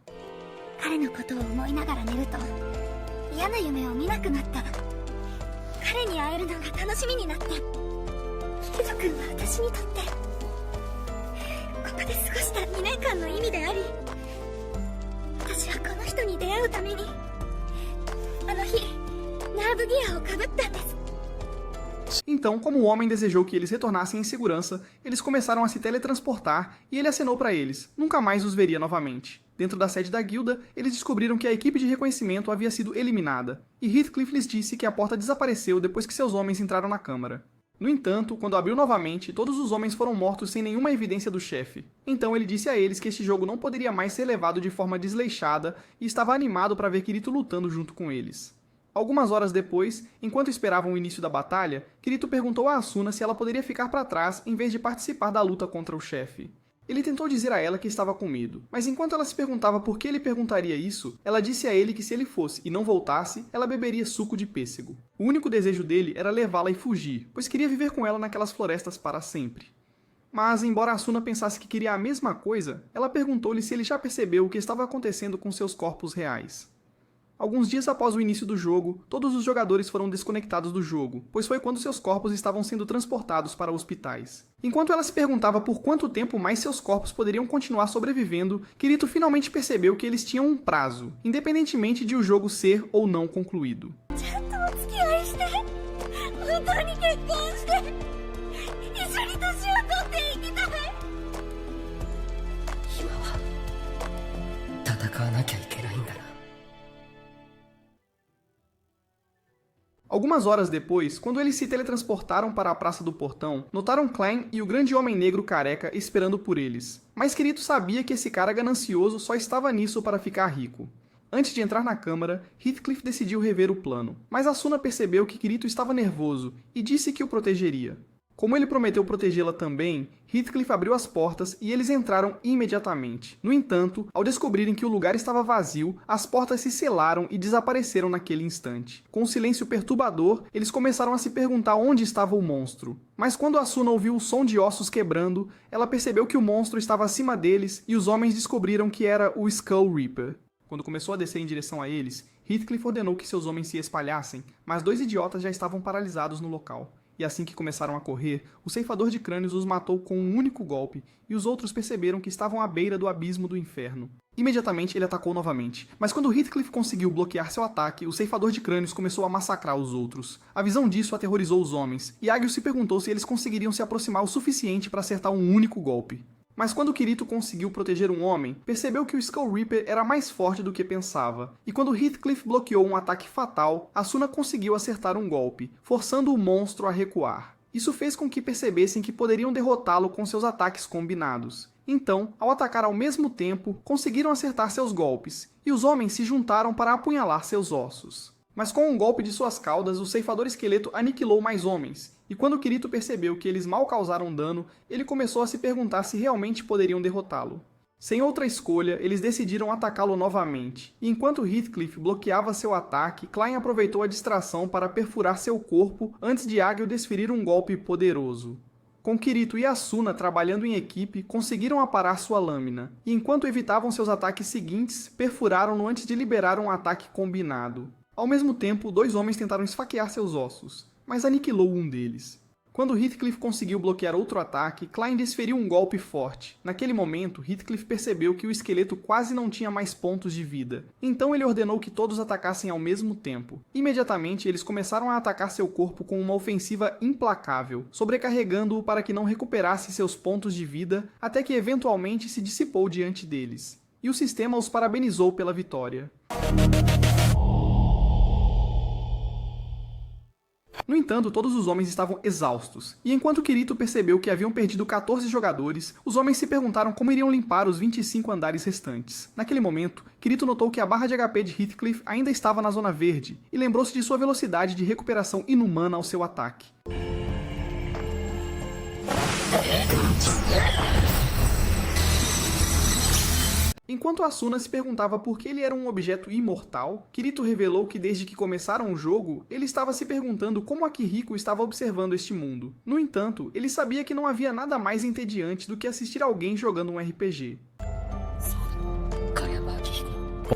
嫌な夢を見なくなった。彼に会えるのが楽しみになった。キリト君は私にとってここで過ごした2年間の意味であり、私はこの人に出会うためにあの日ナーブギアをかぶったんです。 Então, como o homem desejou que eles retornassem em segurança, eles começaram a se teletransportar e ele acenou para eles, nunca mais os veria novamente. Dentro da sede da guilda, eles descobriram que a equipe de reconhecimento havia sido eliminada, e Heathcliff lhes disse que a porta desapareceu depois que seus homens entraram na câmara. No entanto, quando abriu novamente, todos os homens foram mortos sem nenhuma evidência do chefe. Então ele disse a eles que este jogo não poderia mais ser levado de forma desleixada e estava animado para ver Kirito lutando junto com eles. Algumas horas depois, enquanto esperavam o início da batalha, Kirito perguntou a Asuna se ela poderia ficar para trás em vez de participar da luta contra o chefe. Ele tentou dizer a ela que estava com medo, mas enquanto ela se perguntava por que ele perguntaria isso, ela disse a ele que se ele fosse e não voltasse, ela beberia suco de pêssego. O único desejo dele era levá-la e fugir, pois queria viver com ela naquelas florestas para sempre. Mas, embora Asuna pensasse que queria a mesma coisa, ela perguntou-lhe se ele já percebeu o que estava acontecendo com seus corpos reais. Alguns dias após o início do jogo, todos os jogadores foram desconectados do jogo, pois foi quando seus corpos estavam sendo transportados para hospitais. Enquanto ela se perguntava por quanto tempo mais seus corpos poderiam continuar sobrevivendo, Kirito finalmente percebeu que eles tinham um prazo, independentemente de o jogo ser ou não concluído. Algumas horas depois, quando eles se teletransportaram para a Praça do Portão, notaram Klein e o grande homem negro careca esperando por eles. Mas Kirito sabia que esse cara ganancioso só estava nisso para ficar rico. Antes de entrar na câmara, Heathcliff decidiu rever o plano, mas Asuna percebeu que Kirito estava nervoso e disse que o protegeria. Como ele prometeu protegê-la também, Heathcliff abriu as portas e eles entraram imediatamente. No entanto, ao descobrirem que o lugar estava vazio, as portas se selaram e desapareceram naquele instante. Com um silêncio perturbador, eles começaram a se perguntar onde estava o monstro. Mas quando Asuna ouviu o som de ossos quebrando, ela percebeu que o monstro estava acima deles e os homens descobriram que era o Skull Reaper. Quando começou a descer em direção a eles, Heathcliff ordenou que seus homens se espalhassem, mas 2 idiotas já estavam paralisados no local. E assim que começaram a correr, o ceifador de crânios os matou com um único golpe, e os outros perceberam que estavam à beira do abismo do inferno. Imediatamente ele atacou novamente, mas quando Heathcliff conseguiu bloquear seu ataque, o ceifador de crânios começou a massacrar os outros. A visão disso aterrorizou os homens, e Agil se perguntou se eles conseguiriam se aproximar o suficiente para acertar um único golpe. Mas quando Kirito conseguiu proteger um homem, percebeu que o Skull Reaper era mais forte do que pensava. E quando Heathcliff bloqueou um ataque fatal, Asuna conseguiu acertar um golpe, forçando o monstro a recuar. Isso fez com que percebessem que poderiam derrotá-lo com seus ataques combinados. Então, ao atacar ao mesmo tempo, conseguiram acertar seus golpes, e os homens se juntaram para apunhalar seus ossos. Mas com um golpe de suas caudas, o ceifador esqueleto aniquilou mais homens, e quando Kirito percebeu que eles mal causaram dano, ele começou a se perguntar se realmente poderiam derrotá-lo. Sem outra escolha, eles decidiram atacá-lo novamente, e enquanto Heathcliff bloqueava seu ataque, Klein aproveitou a distração para perfurar seu corpo antes de Agil desferir um golpe poderoso. Com Kirito e Asuna trabalhando em equipe, conseguiram aparar sua lâmina, e enquanto evitavam seus ataques seguintes, perfuraram-no antes de liberar um ataque combinado. Ao mesmo tempo, 2 homens tentaram esfaquear seus ossos, mas aniquilou um deles. Quando Heathcliff conseguiu bloquear outro ataque, Klein desferiu um golpe forte. Naquele momento, Heathcliff percebeu que o esqueleto quase não tinha mais pontos de vida. Então ele ordenou que todos atacassem ao mesmo tempo. Imediatamente, eles começaram a atacar seu corpo com uma ofensiva implacável, sobrecarregando-o para que não recuperasse seus pontos de vida, até que eventualmente se dissipou diante deles. E o sistema os parabenizou pela vitória. No entanto, todos os homens estavam exaustos, e enquanto Kirito percebeu que haviam perdido 14 jogadores, os homens se perguntaram como iriam limpar os 25 andares restantes. Naquele momento, Kirito notou que a barra de HP de Heathcliff ainda estava na zona verde, e lembrou-se de sua velocidade de recuperação inumana ao seu ataque. Enquanto Asuna se perguntava por que ele era um objeto imortal, Kirito revelou que desde que começaram o jogo, ele estava se perguntando como Akihiko estava observando este mundo. No entanto, ele sabia que não havia nada mais entediante do que assistir alguém jogando um RPG.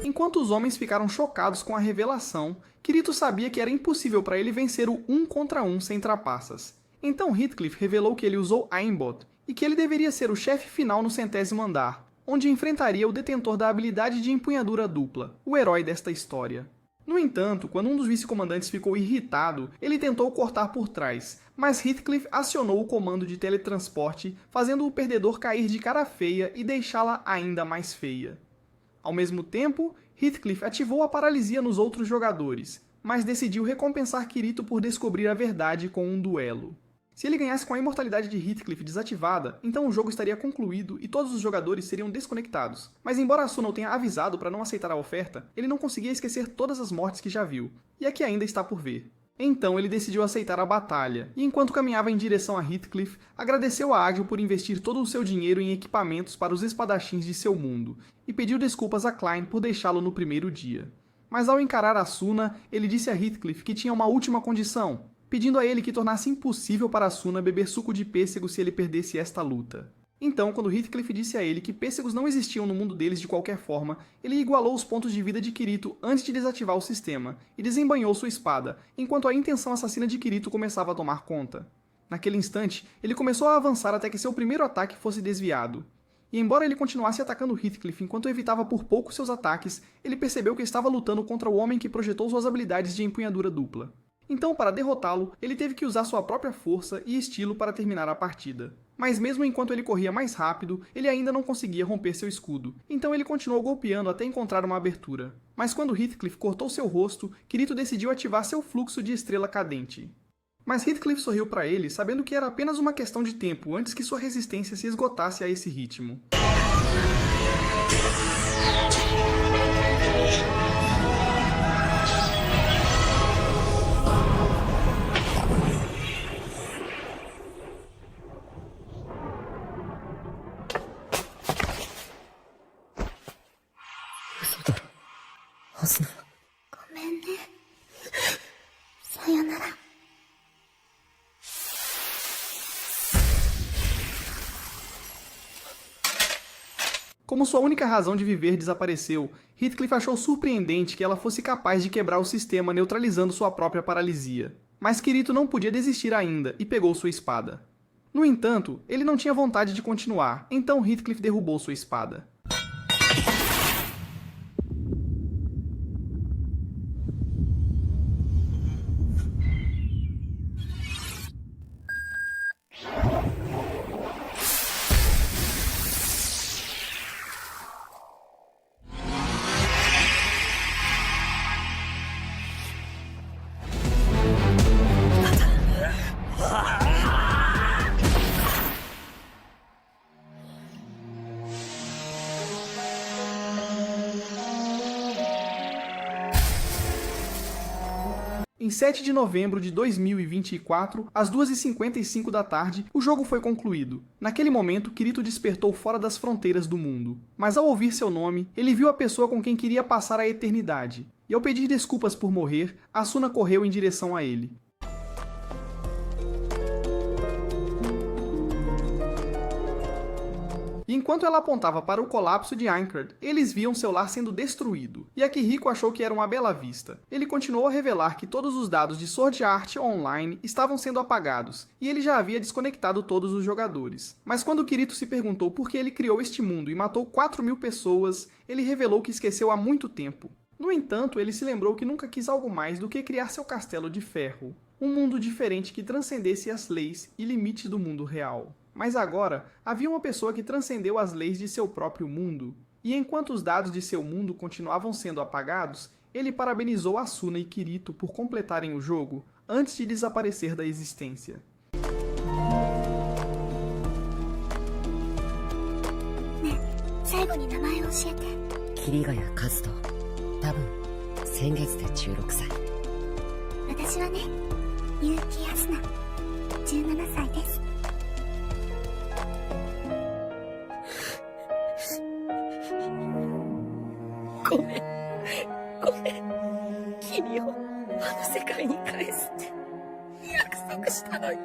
Enquanto os homens ficaram chocados com a revelação, Kirito sabia que era impossível para ele vencer o 1 contra 1 sem trapaças. Então Heathcliff revelou que ele usou Aimbot, e que ele deveria ser o chefe final no 100º andar, onde enfrentaria o detentor da habilidade de empunhadura dupla, o herói desta história. No entanto, quando um dos vice-comandantes ficou irritado, ele tentou cortar por trás, mas Heathcliff acionou o comando de teletransporte, fazendo o perdedor cair de cara feia e deixá-la ainda mais feia. Ao mesmo tempo, Heathcliff ativou a paralisia nos outros jogadores, mas decidiu recompensar Kirito por descobrir a verdade com um duelo. Se ele ganhasse com a imortalidade de Heathcliff desativada, então o jogo estaria concluído e todos os jogadores seriam desconectados. Mas embora Asuna o tenha avisado para não aceitar a oferta, ele não conseguia esquecer todas as mortes que já viu, e a que ainda está por ver. Então ele decidiu aceitar a batalha, e enquanto caminhava em direção a Heathcliff, agradeceu a Agil por investir todo o seu dinheiro em equipamentos para os espadachins de seu mundo, e pediu desculpas a Klein por deixá-lo no primeiro dia. Mas ao encarar Asuna, ele disse a Heathcliff que tinha uma última condição, pedindo a ele que tornasse impossível para Asuna beber suco de pêssego se ele perdesse esta luta. Então, quando Heathcliff disse a ele que pêssegos não existiam no mundo deles de qualquer forma, ele igualou os pontos de vida de Kirito antes de desativar o sistema, e desembainhou sua espada, enquanto a intenção assassina de Kirito começava a tomar conta. Naquele instante, ele começou a avançar até que seu primeiro ataque fosse desviado. E embora ele continuasse atacando Heathcliff enquanto evitava por pouco seus ataques, ele percebeu que estava lutando contra o homem que projetou suas habilidades de empunhadura dupla. Então, para derrotá-lo, ele teve que usar sua própria força e estilo para terminar a partida. Mas mesmo enquanto ele corria mais rápido, ele ainda não conseguia romper seu escudo, então ele continuou golpeando até encontrar uma abertura. Mas quando Heathcliff cortou seu rosto, Kirito decidiu ativar seu fluxo de estrela cadente. Mas Heathcliff sorriu para ele, sabendo que era apenas uma questão de tempo antes que sua resistência se esgotasse a esse ritmo. Como sua única razão de viver desapareceu, Heathcliff achou surpreendente que ela fosse capaz de quebrar o sistema neutralizando sua própria paralisia. Mas Kirito não podia desistir ainda e pegou sua espada. No entanto, ele não tinha vontade de continuar, então Heathcliff derrubou sua espada. Em 7 de novembro de 2024, às 2h55 da tarde, o jogo foi concluído. Naquele momento, Kirito despertou fora das fronteiras do mundo. Mas ao ouvir seu nome, ele viu a pessoa com quem queria passar a eternidade. E ao pedir desculpas por morrer, Asuna correu em direção a ele. E enquanto ela apontava para o colapso de Aincrad, eles viam seu lar sendo destruído, e Akihiko achou que era uma bela vista. Ele continuou a revelar que todos os dados de Sword Art Online estavam sendo apagados, e ele já havia desconectado todos os jogadores. Mas quando Kirito se perguntou por que ele criou este mundo e matou 4.000 pessoas, ele revelou que esqueceu há muito tempo. No entanto, ele se lembrou que nunca quis algo mais do que criar seu castelo de ferro, um mundo diferente que transcendesse as leis e limites do mundo real. Mas agora, havia uma pessoa que transcendeu as leis de seu próprio mundo. E enquanto os dados de seu mundo continuavam sendo apagados, ele parabenizou Asuna e Kirito por completarem o jogo antes de desaparecer da existência. Kirigaya Kazuto. 多分、先月で16歳。私はね、結城アスナ、17歳です。ごめん。君をあの世界に返すって約束したのに。